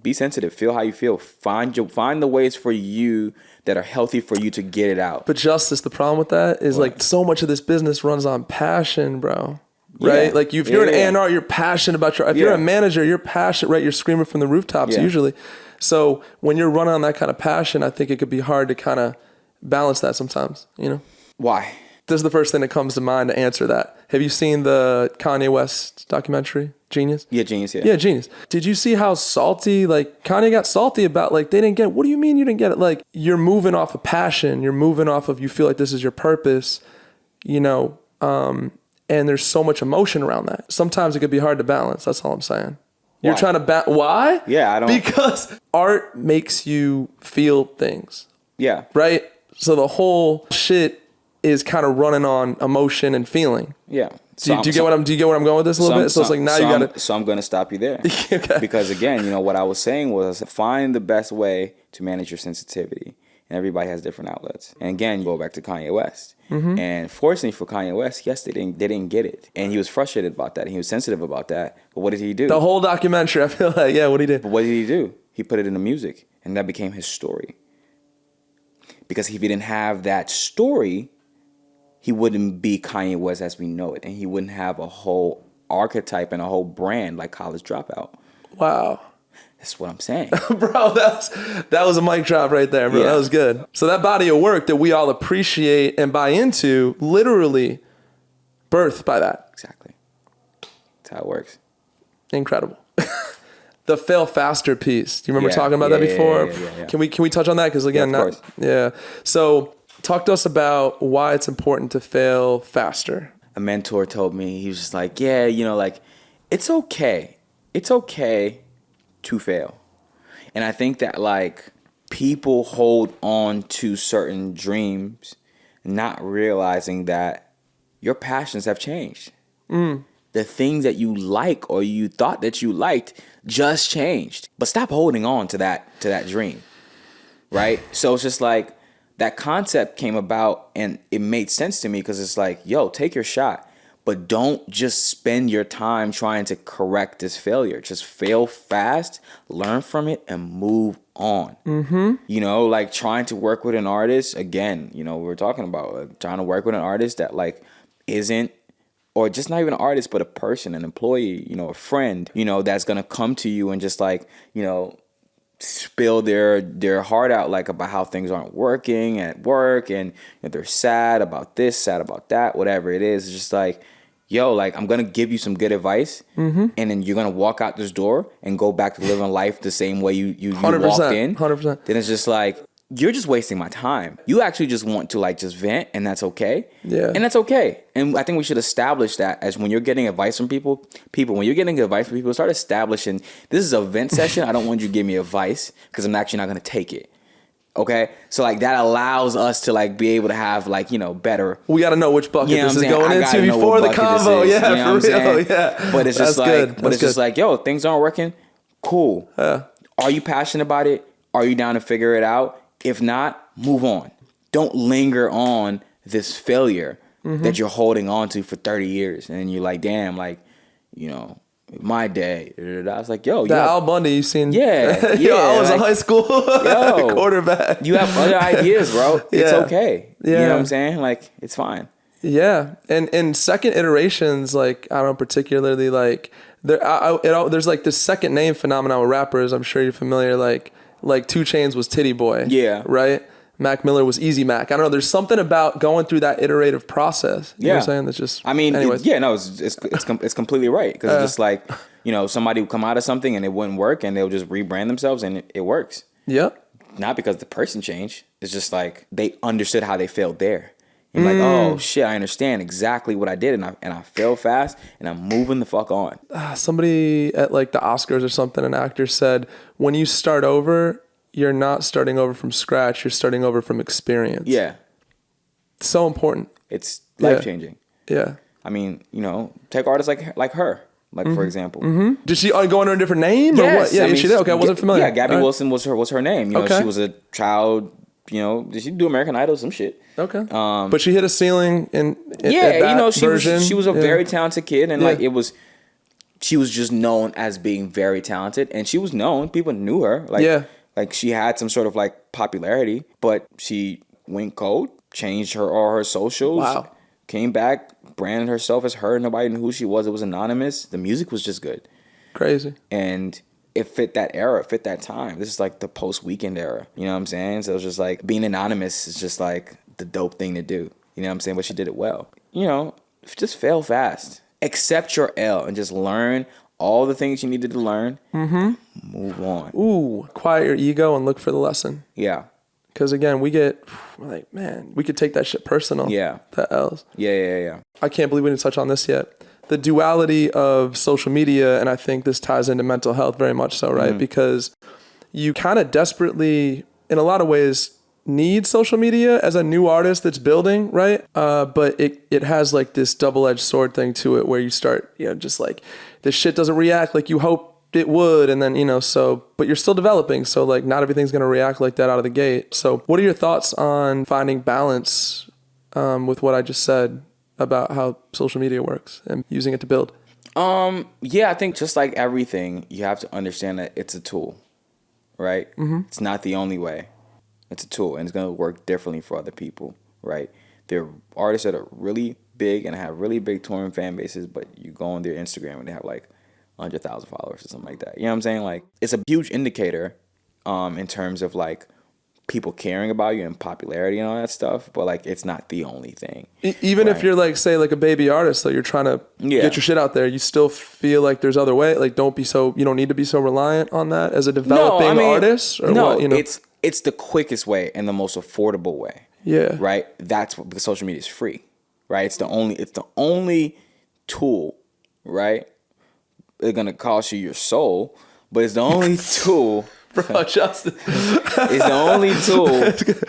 be sensitive, feel how you feel, find the ways for you that are healthy for you to get it out. But Justice, the problem with that is like so much of this business runs on passion, bro. Right? Like if you're an A&R, you're passionate about if you're a manager, you're passionate, right? You're screaming from the rooftops usually. So when you're running on that kind of passion, I think it could be hard to kind of balance that sometimes, you know? Why? This is the first thing that comes to mind to answer that. Have you seen the Kanye West documentary, Genius? Yeah, Genius, Yeah, Genius. Did you see how salty, like Kanye got salty about like, they didn't get it. What do you mean you didn't get it? Like you're moving off of passion. You're moving off of, you feel like this is your purpose, you know, and there's so much emotion around that. Sometimes it could be hard to balance. That's all I'm saying. You're trying to why? Yeah, I don't. Because art makes you feel things. Yeah. Right? So the whole shit is kind of running on emotion and feeling. Yeah. Do you get where I'm going with this a little bit? So it's like now you got to. So I'm going to stop you there. Okay. Because again, you know, what I was saying was find the best way to manage your sensitivity. And everybody has different outlets. And again, you go back to Kanye West. And fortunately for Kanye West, yes, they didn't get it. And he was frustrated about that. And he was sensitive about that. But what did he do? The whole documentary, I feel like, what did he do? But what did he do? He put it into music. And that became his story. Because if he didn't have that story, he wouldn't be Kanye West as we know it. And he wouldn't have a whole archetype and a whole brand like College Dropout. Wow. That's what I'm saying. Bro, that was a mic drop right there, bro. Yeah. That was good. So that body of work that we all appreciate and buy into, literally birthed by that. Exactly. That's how it works. Incredible. The fail faster piece. Do you remember talking about that before? Yeah. Can we touch on that? Because again, So talk to us about why it's important to fail faster. A mentor told me, he was just like, you know, like, it's okay. It's okay to fail. And I think that like people hold on to certain dreams not realizing that your passions have changed. The things that you like or you thought that you liked just changed. But stop holding on to that dream. Right? So it's just like that concept came about and it made sense to me because it's like, take your shot. But don't just spend your time trying to correct this failure. Just fail fast, learn from it, and move on. You know, like trying to work with an artist, again, you know, we were talking about trying to work with an artist that like isn't, or just not even an artist, but a person, an employee, you know, a friend, you know, that's going to come to you and just like, you know, spill their heart out like about how things aren't working at work and they're sad about this, sad about that, whatever it is. It's just like, yo, like, I'm going to give you some good advice, and then you're going to walk out this door and go back to living life the same way you walked in, 100%. then it's just like, you're just wasting my time. You actually just want to like just vent, and that's okay. Yeah. And that's okay. And I think we should establish that as when you're getting advice from people, when you're getting advice from people, start establishing, this is a vent session. I don't want you to give me advice because I'm actually not going to take it. Okay, so like that allows us to like be able to have like, you know, better. We got to know which bucket this is going into before the convo. Yeah, for real. Yeah, but it's just like, but it's just like, yo, things aren't working. Cool. Are you passionate about it? Are you down to figure it out? If not, move on. Don't linger on this failure that you're holding on to for 30 years, and then you're like, damn, like, you know. My day. I was like, yo, Al Bundy you seen. Yeah. Yo, I was a high school quarterback. You have other ideas, bro. It's okay. Yeah. You know what I'm saying? Like, it's fine. Yeah. And second iterations, like, I don't know, particularly like there's like this second name phenomenon with rappers. I'm sure you're familiar. Like 2 Chainz was Titty Boy. Yeah. Right? Mac Miller was Easy Mac. I don't know. There's something about going through that iterative process. You know what I'm saying? That's just. I mean, anyways. it's completely right, because it's just like, you know, somebody will come out of something and it wouldn't work, and they'll just rebrand themselves and it works. Yeah. Not because the person changed. It's just like they understood how they failed there. And like, oh shit, I understand exactly what I did, and I failed fast, and I'm moving the fuck on. Somebody at like the Oscars or something, an actor said, when you start over, you're not starting over from scratch. You're starting over from experience. Yeah. So important. It's life-changing. Yeah. I mean, you know, take artists like her, like for example. Did she go under a different name? Yes. Or what? Yeah, she did. Okay, I wasn't familiar. Yeah, Gabby Wilson was her name. You know, she was a child, you know, did she do American Idol, some shit? Okay. But she hit a ceiling in that you know, she version. was a very talented kid, and like she was just known as being very talented, and she was known. People knew her. Like she had some sort of like popularity, but she went cold, changed all her socials, came back, branded herself as her. Nobody knew who she was. It was anonymous. The music was just good. Crazy. And it fit that era, it fit that time. This is like the post-Weekend era. You know what I'm saying? So it's just like being anonymous is just like the dope thing to do. You know what I'm saying? But she did it well. You know, just fail fast. Accept your L and just learn all the things you needed to learn. Move on. Ooh, quiet your ego and look for the lesson. Yeah. Because again, we're like, man, we could take that shit personal. Yeah. The L's. Yeah. I can't believe we didn't touch on this yet. The duality of social media, and I think this ties into mental health very much so, right? Because you kind of desperately, in a lot of ways, need social media as a new artist that's building, right? But it has like this double-edged sword thing to it where you start, you know, just like this shit doesn't react like you hope it would, and then, you know, but you're still developing, so like not everything's going to react like that out of the gate. So what are your thoughts on finding balance with what I just said about how social media works and using it to build? Yeah, I think just like everything, you have to understand that it's a tool, right? It's not the only way. It's a tool, and it's going to work differently for other people, right? There are artists that are really big and have really big touring fan bases, but you go on their Instagram and they have like 100,000 followers or something like that. You know what I'm saying? Like, it's a huge indicator in terms of like people caring about you and popularity and all that stuff, but like it's not the only thing. Even if you're like, say, like a baby artist, so you're trying to get your shit out there, you still feel like there's other way. Like, you don't need to be so reliant on that as a developing artist. Or what, you know? It's the quickest way and the most affordable way. Yeah. Right. That's what, because social media is free. Right. It's the only tool. Right. It's gonna cost you your soul, but it's the only tool. Bro, Justin. It's the only tool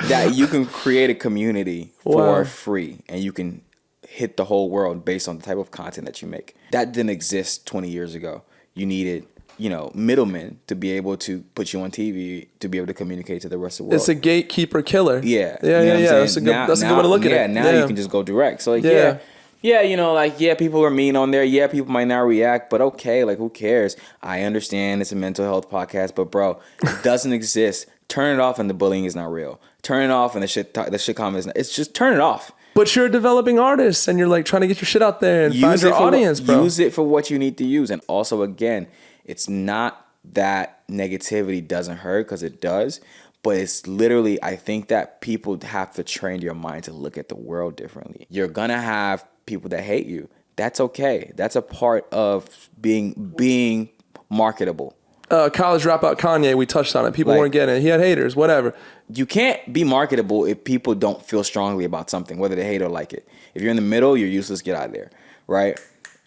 that you can create a community for free, and you can hit the whole world based on the type of content that you make. That didn't exist 20 years ago. You needed, you know, middlemen to be able to put you on TV to be able to communicate to the rest of the world. It's a gatekeeper killer. Yeah. That's a good way to look at it. Now you can just go direct. So like, yeah, you know, like, yeah, people are mean on there. Yeah, people might not react, but okay, like, who cares? I understand it's a mental health podcast, but bro, it doesn't exist. Turn it off and the bullying is not real. Turn it off and the shit comment is not. It's just turn it off. But you're a developing artist and you're like trying to get your shit out there and find your audience, bro. Use it for what you need to use. And also, again, it's not that negativity doesn't hurt, because it does. But it's literally, I think that people have to train your mind to look at the world differently. You're going to have people that hate you. That's okay. That's a part of being marketable. College dropout Kanye, we touched on it. People weren't getting it. He had haters, whatever. You can't be marketable if people don't feel strongly about something, whether they hate or like it. If you're in the middle, you're useless. Get out of there, right?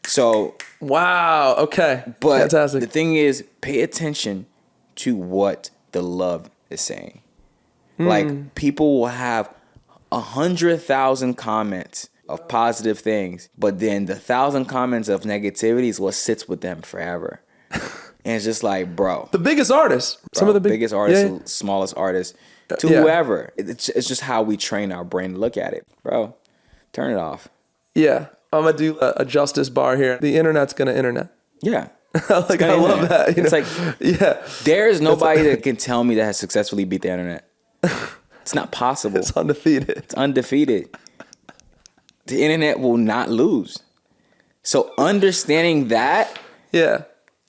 So, wow. Okay. but fantastic. The thing is, pay attention to what the love is saying. Like, people will have 100,000 comments of positive things, but then the 1,000 comments of negativity is what sits with them forever. And it's just like, bro. The biggest artists. Bro, some of the biggest artists, smallest artists, to whoever. It's just how we train our brain to look at it. Bro, turn it off. Yeah. I'm going to do a justice bar here. The internet's going to internet. Yeah. Like, I love that. It's like, there is nobody that can tell me that has successfully beat the internet. It's not possible. It's undefeated. It's undefeated. The internet will not lose. So understanding that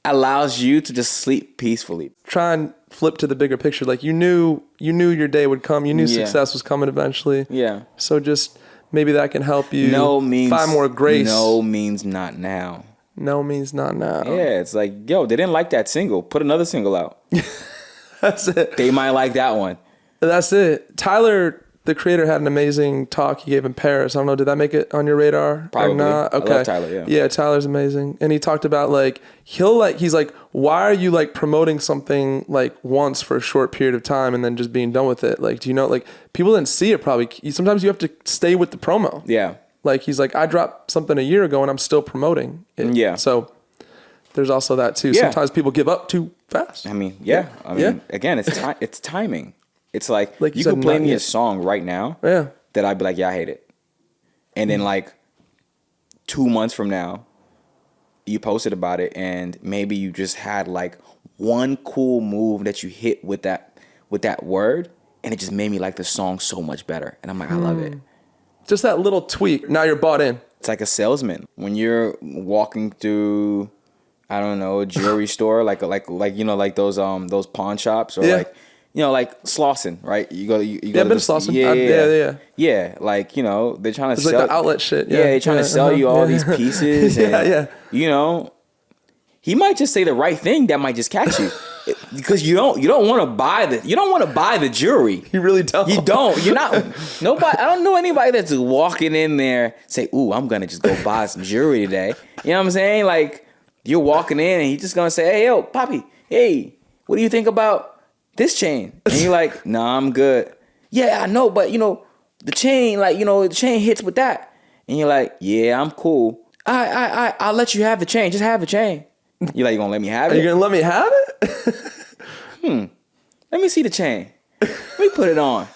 allows you to just sleep peacefully. Try and flip to the bigger picture. Like, you knew your day would come. You knew success was coming eventually. Yeah. So just maybe that can help you find more grace. No means not now. No means not now. Yeah, it's like, yo, they didn't like that single. Put another single out. That's it. They might like that one. That's it. Tyler, the creator, had an amazing talk he gave in Paris. I don't know, did that make it on your radar? Probably. Or not? Okay. I love Tyler, yeah. Yeah, Tyler's amazing. And he talked about, like, he's like, why are you, like, promoting something, like, once for a short period of time and then just being done with it? Like, do you know, like, people didn't see it probably. Sometimes you have to stay with the promo. Yeah. Like, he's like, I dropped something a year ago and I'm still promoting it. Yeah. So there's also that too. Yeah. Sometimes people give up too fast. I mean, again, it's timing. It's like you could play me a song right now that I'd be like, yeah, I hate it. And then like 2 months from now, you posted about it and maybe you just had like one cool move that you hit with that word and it just made me like the song so much better. And I'm like, I love it. Just that little tweak. Now you're bought in. It's like a salesman. When you're walking through, I don't know, a jewelry store, like you know, like those pawn shops or like, you know, like Slauson, right? You go to been to Slauson. Yeah, like, you know, they're trying to sell like the outlet shit. Yeah, they're trying to sell you all these pieces and you know, he might just say the right thing that might just catch you. Because you don't want to buy the jewelry. You really don't. You don't. You're not. Nobody. I don't know anybody that's walking in there say, "Ooh, I'm gonna just go buy some jewelry today." You know what I'm saying? Like, you're walking in and he's just gonna say, "Hey, yo, Poppy, hey, what do you think about this chain?" And you're like, "Nah, I'm good." Yeah, I know, but you know, the chain, like, you know, the chain hits with that. And you're like, "Yeah, I'm cool. I'll let you have the chain. Just have the chain." You're like, you gonna let me have it? Are you gonna let me have it? Let me see the chain. Let me put it on.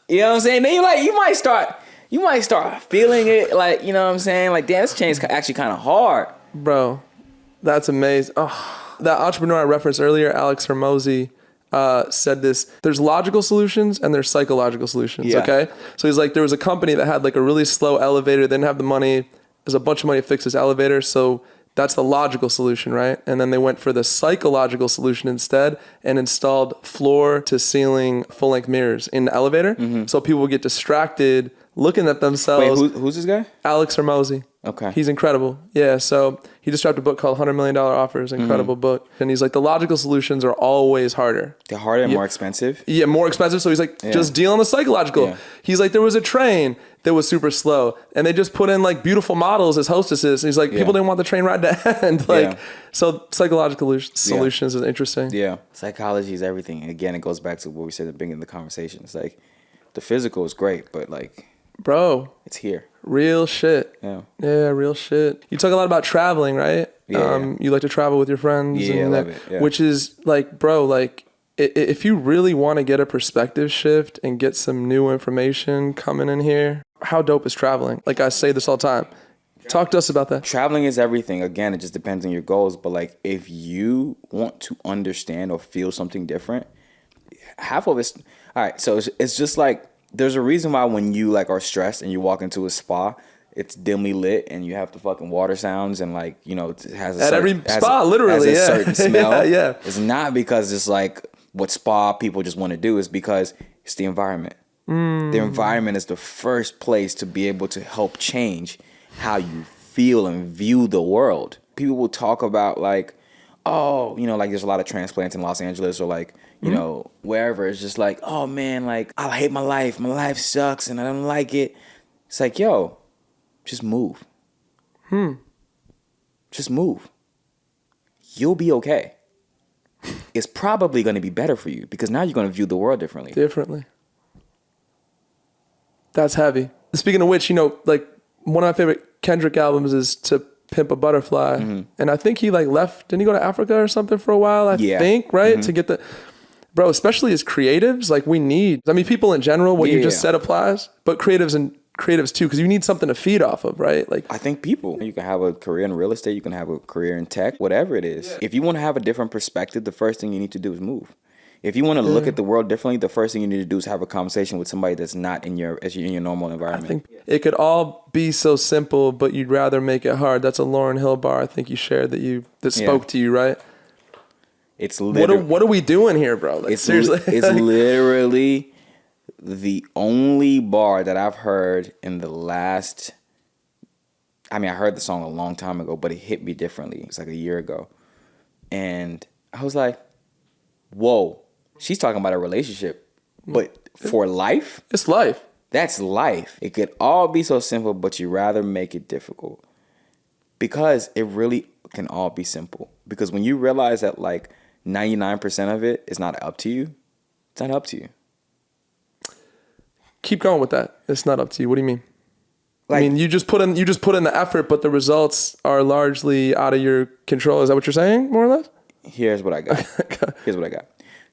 You know what I'm saying? Then you might start feeling it, like, you know what I'm saying? Like, damn, this chain's actually kind of hard. Bro, that's amazing. Oh, that entrepreneur I referenced earlier, Alex Hermosi, said this: there's logical solutions and there's psychological solutions. Okay, so he's like, there was a company that had like a really slow elevator, they didn't have the money. There's a bunch of money to fix this elevator, so that's the logical solution, right? And then they went for the psychological solution instead and installed floor to ceiling full length mirrors in the elevator. So people would get distracted looking at themselves. Wait, who's this guy? Alex Hermosi. Okay. He's incredible. Yeah. So he just dropped a book called $100 Million Offers. Incredible book. And he's like, the logical solutions are always harder. They're harder and more expensive? Yeah, more expensive. So he's like, just deal on the psychological. Yeah. He's like, there was a train that was super slow and they just put in like beautiful models as hostesses. And he's like, people didn't want the train ride to end. Like, so psychological solutions is interesting. Yeah. Psychology is everything. And again, it goes back to what we said at the beginning of the conversation. It's like, the physical is great, but like, bro, it's here. Real shit. Yeah, real shit. You talk a lot about traveling, right? You like to travel with your friends. Yeah, and I love it. Yeah. Which is like, bro, like if you really want to get a perspective shift and get some new information coming in here, how dope is traveling? Like, I say this all the time. Talk to us about that. Traveling is everything. Again, it just depends on your goals. But like, if you want to understand or feel something different, half of it's all right. So it's just like, there's a reason why when you like are stressed and you walk into a spa, it's dimly lit and you have the fucking water sounds and like, you know, it has a at certain, every spa, literally, has a certain smell. Yeah. It's not because it's like what spa people just want to do. It's because it's the environment. The environment is the first place to be able to help change how you feel and view the world. People will talk about like, oh, you know, like there's a lot of transplants in Los Angeles or like, you know, wherever. It's just like, oh man, like I hate my life. My life sucks and I don't like it. It's like, yo, just move. Just move. You'll be okay. It's probably going to be better for you because now you're going to view the world differently. That's heavy. Speaking of which, you know, like one of my favorite Kendrick albums is To Pimp a Butterfly. And I think he like left, didn't he go to Africa or something for a while? I think, right? To get the, bro, especially as creatives, like we need, I mean, people in general, what you just said applies, but creatives too, because you need something to feed off of, right? Like I think people, you can have a career in real estate, you can have a career in tech, whatever it is. If you want to have a different perspective, the first thing you need to do is move. If you want to look at the world differently, the first thing you need to do is have a conversation with somebody that's not in your normal environment. I think it could all be so simple, but you'd rather make it hard. That's a Lauryn Hill bar I think you shared that spoke to you, right? It's what are we doing here, bro? Like, seriously, it's literally the only bar that I've heard in the last. I mean, I heard the song a long time ago, but it hit me differently. It's like a year ago, and I was like, "Whoa." She's talking about a relationship, but for life? It's life. That's life. It could all be so simple, but you rather make it difficult. Because it really can all be simple. Because when you realize that like 99% of it is not up to you, it's not up to you. Keep going with that. It's not up to you. What do you mean? Like, I mean, you just put in the effort, but the results are largely out of your control. Is that what you're saying, more or less? Here's what I got.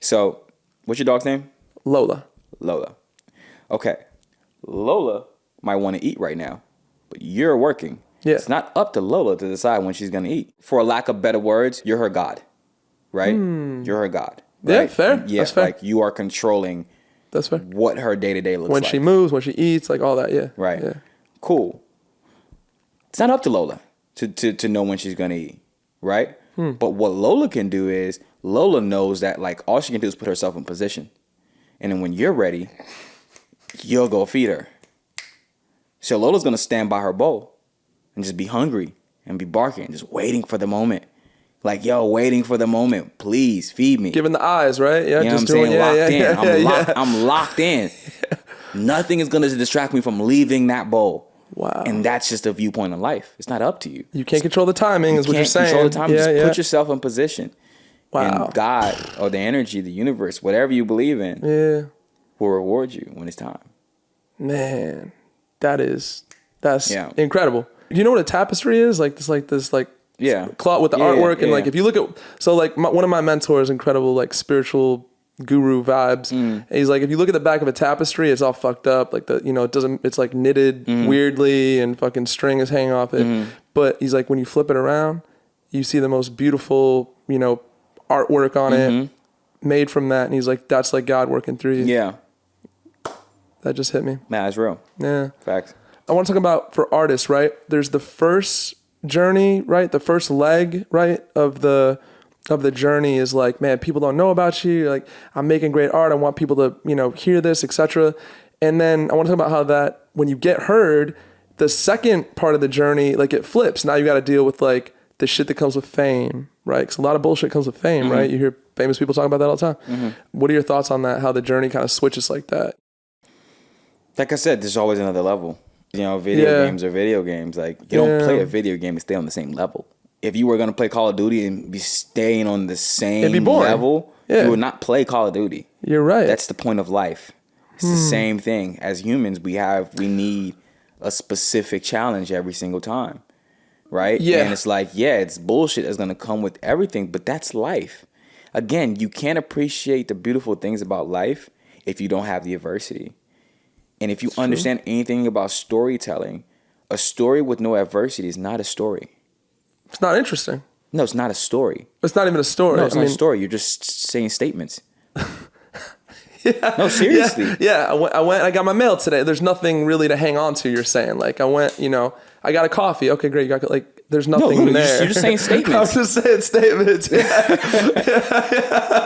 So, what's your dog's name? Lola. Okay. Lola might want to eat right now, but you're working. Yeah. It's not up to Lola to decide when she's going to eat. For lack of better words, you're her God, right? You're her God. Right? Yeah, fair. Yeah, that's fair. Like you are controlling that's fair. What her day-to-day looks like. When she moves, when she eats, like all that, yeah. Right. Yeah. Cool. It's not up to Lola to know when she's going to eat, right? But what Lola can do is, Lola knows that like all she can do is put herself in position. And then when you're ready, you'll go feed her. So Lola's going to stand by her bowl and just be hungry and be barking, just waiting for the moment. Like, yo, waiting for the moment. Please feed me. Giving the eyes, right? Yeah, you know just what I'm saying? Locked in. Yeah. I'm locked in. Nothing is going to distract me from leaving that bowl. Wow. And that's just a viewpoint of life. It's not up to you. You can't control the timing, is what you're saying. You can't control the timing. Just put yourself in position. Wow. And God or the energy, the universe, whatever you believe in, will reward you when it's time. Man, that's incredible. Do you know what a tapestry is? Like this cloth with the artwork and like if you look at one of my mentors, incredible like spiritual guru vibes. And he's like, if you look at the back of a tapestry, it's all fucked up. Like it's like knitted weirdly and fucking string is hanging off it. But he's like, when you flip it around, you see the most beautiful, artwork on it made from that. And he's like, that's like God working through you. Yeah. That just hit me. Man, that's real. Yeah. Facts. I want to talk about for artists, right? There's the first journey, right? The first leg, right, of the journey is like, man, people don't know about you. Like, I'm making great art. I want people to, hear this, etc. And then I want to talk about how that when you get heard, the second part of the journey, like it flips. Now you got to deal with like the shit that comes with fame, right? Because a lot of bullshit comes with fame, right? You hear famous people talk about that all the time. What are your thoughts on that? How the journey kind of switches like that? Like I said, there's always another level. Video games are video games. Like, you don't play a video game and stay on the same level. If you were going to play Call of Duty and be staying on the same level, you would not play Call of Duty. You're right. That's the point of life. It's the same thing. As humans, we need a specific challenge every single time, right? Yeah. And it's like, it's bullshit that's going to come with everything, but that's life. Again, you can't appreciate the beautiful things about life if you don't have the adversity. And if you understand anything about storytelling, a story with no adversity is not a story. It's not interesting. No, it's not a story. It's not even a story. No, it's not a story. You're just saying statements. No, seriously. Yeah. I went. I got my mail today. There's nothing really to hang on to. You're saying like I went. I got a coffee. Okay, great. You got like. There's nothing there. You're just saying statements. I'm just saying statements.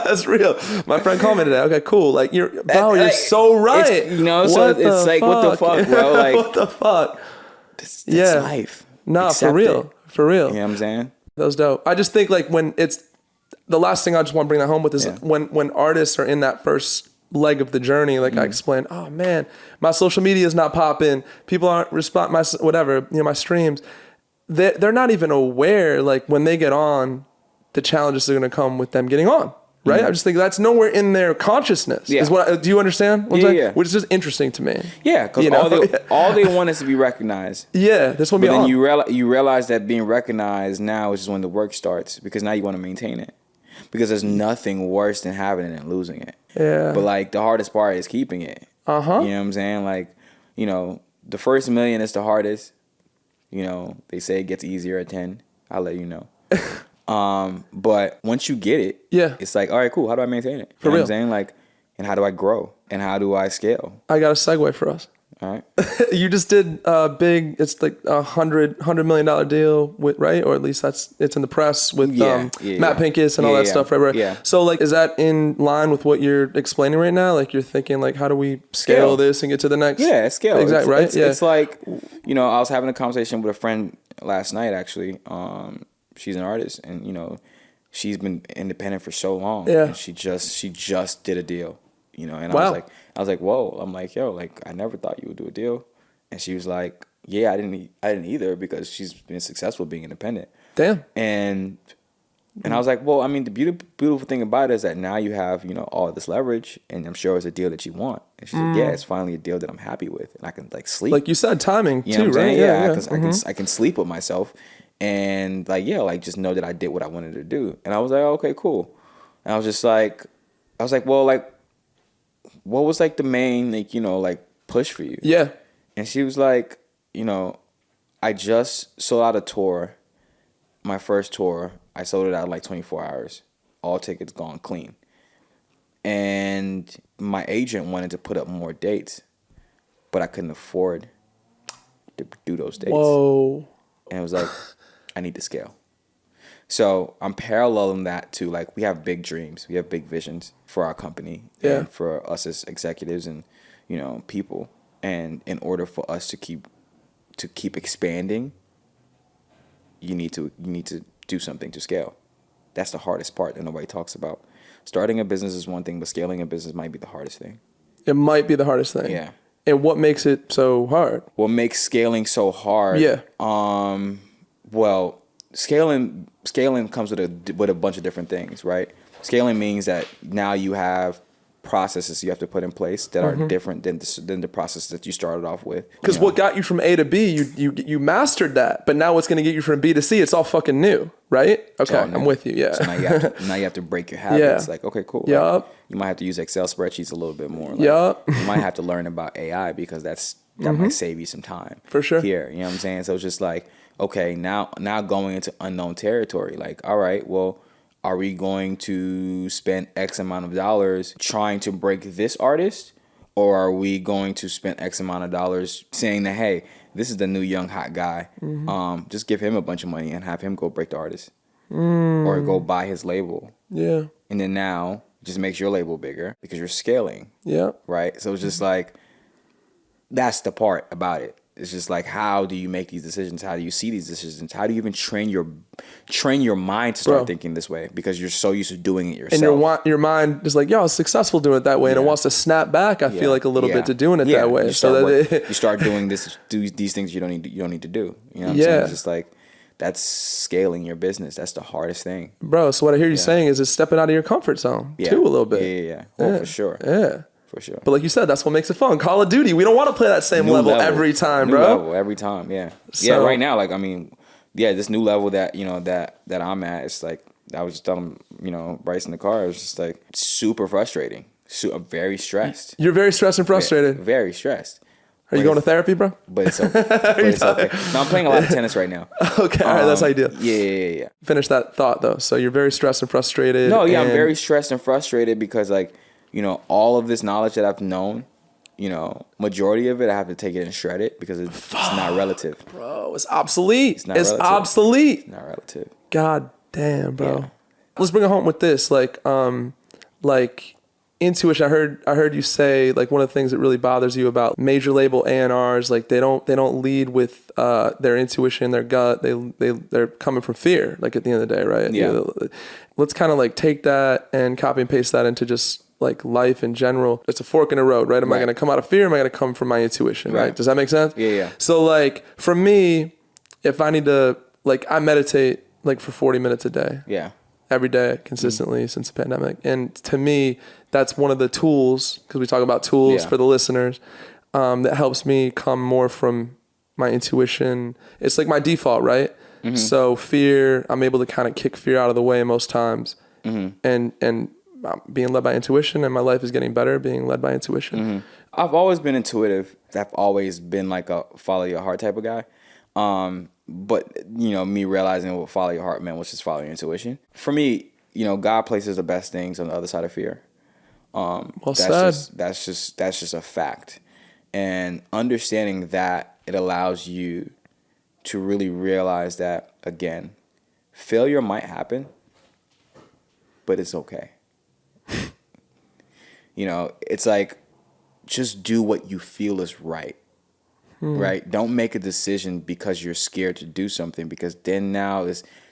That's real. My friend called me today. Okay, cool. Like you're so right. It's like, what the fuck, bro? Like, what the fuck? That's life. Nah, accept for real. it. For real. You know what I'm saying? That was dope. I just think like when it's the last thing I just want to bring that home with is when artists are in that first leg of the journey, like I explained, oh man, my social media is not popping. People aren't respond my whatever, my streams. They're not even aware like when they get on, the challenges are going to come with them getting on. Right? I just think that's nowhere in their consciousness. Yeah. Do you understand what I'm saying? Yeah. Which is just interesting to me. Yeah, because all they want is to be recognized. Yeah, this one. But then you realize that being recognized now is just when the work starts, because now you want to maintain it. Because there's nothing worse than having it and losing it. Yeah. But like the hardest part is keeping it. You know what I'm saying? Like, the first million is the hardest. They say it gets easier at 10. I'll let you know. But once you get it, it's like, all right, cool. How do I maintain it? You know what I'm saying? Like, and how do I grow? And how do I scale? I got a segue for us. All right. You just did a big, it's like $100 million deal with, right? Or at least it's in the press with Matt Pincus and all that stuff, right? Yeah. So like, is that in line with what you're explaining right now? Like you're thinking like, how do we scale this and get to the next? Yeah, scale. Exactly, right? It's like, I was having a conversation with a friend last night, actually. She's an artist and, she's been independent for so long. Yeah. And she just did a deal, and wow. I was like, whoa. I'm like, yo, like, I never thought you would do a deal. And she was like, yeah, I didn't either, because she's been successful being independent. Damn. And I was like, well, I mean, the beautiful thing about it is that now you have, all this leverage, and I'm sure it's a deal that you want. And she's like, yeah, it's finally a deal that I'm happy with, and I can like sleep. Like you said, timing you know too, right? Yeah. I can sleep with myself, and like, just know that I did what I wanted to do. And I was like, okay, cool. And I was like, well, like, what was like the main like push for you? Yeah. And she was like, I just sold out a tour. My first tour, I sold it out in like 24 hours. All tickets gone clean. And my agent wanted to put up more dates, but I couldn't afford to do those dates. Whoa. And it was like, I need to scale. So I'm paralleling that to like, we have big dreams. We have big visions for our company and for us as executives and, people. And in order for us to keep expanding, you need to do something to scale. That's the hardest part that nobody talks about. Starting a business is one thing, but scaling a business might be the hardest thing. It might be the hardest thing. Yeah. And what makes it so hard? What makes scaling so hard? Yeah. Well, scaling comes with a bunch of different things, right? Scaling means that now you have processes you have to put in place that are different than the process that you started off with. Because what got you from A to B, you mastered that, but now what's going to get you from B to C? It's all fucking new, right? Okay, I'm with you. Yeah. So now you have to break your habits. Like, okay, cool. Yup. Like, you might have to use Excel spreadsheets a little bit more. Like, yup. You might have to learn about AI because that might save you some time. For sure. Here, you know what I'm saying? So it's just like, okay, now going into unknown territory. Like, all right, well, are we going to spend X amount of dollars trying to break this artist? Or are we going to spend X amount of dollars saying that, hey, this is the new young hot guy. Just give him a bunch of money and have him go break the artist. Or go buy his label. Yeah. And then now just makes your label bigger because you're scaling. Yeah. Right? So it's just like, that's the part about it. It's just like, how do you make these decisions? How do you see these decisions? How do you even train your mind to start thinking this way? Because you're so used to doing it yourself. And your mind is like, yo, I was successful doing it that way, and it wants to snap back. I feel like a little bit to doing it that way. You start doing these things you don't need to do. You know what I'm saying? It's just like, that's scaling your business. That's the hardest thing, bro. So what I hear you saying is it's stepping out of your comfort zone too a little bit. Yeah. Oh, for sure. Yeah. For sure. But like you said, that's what makes it fun. Call of Duty, we don't want to play that same level every time, new bro. Level every time, yeah. So, right now, like, I mean, this new level that, that I'm at, it's like, I was just telling Bryce in the car, it was just like super frustrating. I'm very stressed. You're very stressed and frustrated. Very stressed. Are you going to therapy, bro? But it's okay. No, I'm playing a lot of tennis right now. Okay, all right, that's ideal. Yeah. Finish that thought, though. So you're very stressed and frustrated. No, I'm very stressed and frustrated because, like, all of this knowledge that I've known, majority of it, I have to take it and shred it because it's not relative. Bro, it's obsolete. It's not relative. Obsolete. It's not relative. God damn, bro. Yeah. Let's bring it home with this. Like, intuition. I heard you say like one of the things that really bothers you about major label A&Rs, like they don't lead with their intuition, their gut. They're coming from fear. Like at the end of the day, right? Yeah. Let's kind of like take that and copy and paste that into just like life in general. It's a fork in the road, right? Am I going to come out of fear? Am I going to come from my intuition? Right. Does that make sense? Yeah. So like for me, if I need to, like I meditate like for 40 minutes a day. Yeah. Every day consistently since the pandemic. And to me, that's one of the tools, because we talk about tools for the listeners, that helps me come more from my intuition. It's like my default, right? So fear, I'm able to kind of kick fear out of the way most times. And I'm being led by intuition, and my life is getting better being led by intuition. I've always been intuitive. I've always been like a follow your heart type of guy. But, you know, me realizing what follow your heart meant was just follow your intuition. For me, you know, God places the best things on the other side of fear. Well said. That's just a fact. And understanding that, it allows you to really realize that, again, failure might happen, but it's okay. You know, it's like, just do what you feel is right. Right? Don't make a decision because you're scared to do something, because then now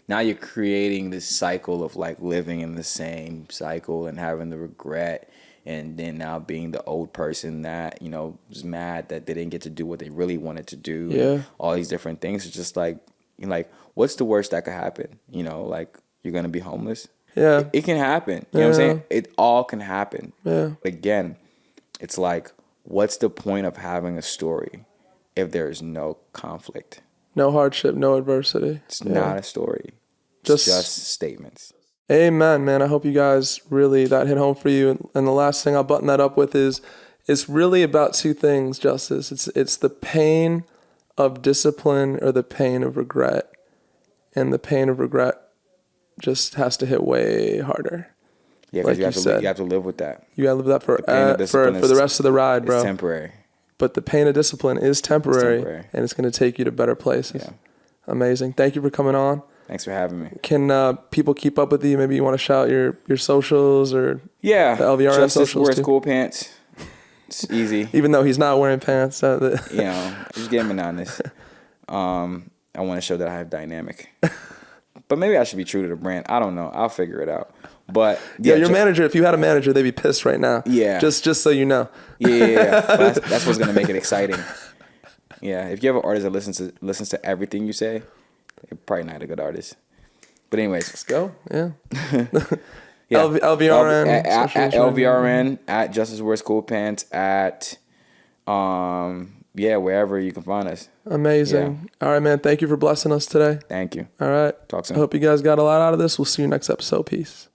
you're creating this cycle of like living in the same cycle and having the regret, and then now being the old person that, you know, was mad that they didn't get to do what they really wanted to do. Yeah. All these different things. It's just like, you're like, what's the worst that could happen? You know, like you're going to be homeless. Yeah. It can happen. You know what I'm saying? It all can happen. Yeah. Again, it's like, what's the point of having a story if there is no conflict? No hardship, no adversity. It's not a story. It's just statements. Amen, man. I hope you guys really, that hit home for you. And the last thing I'll button that up with is, it's really about two things, Justice. It's the pain of discipline or the pain of regret. And the pain of regret just has to hit way harder. Yeah, because you have to live with that. You got to live with that for the rest of the ride, bro. It's temporary. But the pain of discipline is temporary. And it's going to take you to better places. Yeah. Amazing. Thank you for coming on. Thanks for having me. Can people keep up with you? Maybe you want to shout your socials or the LVRN Justice socials wears too? cool pants. It's easy. Even though he's not wearing pants. You know, just getting monotonous. I want to show that I have dynamic. But maybe I should be true to the brand. I don't know. I'll figure it out. But yeah, your manager, if you had a manager, they'd be pissed right now. Yeah. Just so you know. Yeah. But that's what's going to make it exciting. Yeah. If you have an artist that listens to everything you say, you're probably not a good artist. But anyways. Let's go. Yeah. Yeah. LVRN. At LVRN, at Justice Wears Cool Pants, at wherever you can find us. Amazing. Yeah. All right, man. Thank you for blessing us today. Thank you. All right. Talk soon. I hope you guys got a lot out of this. We'll see you next episode. Peace.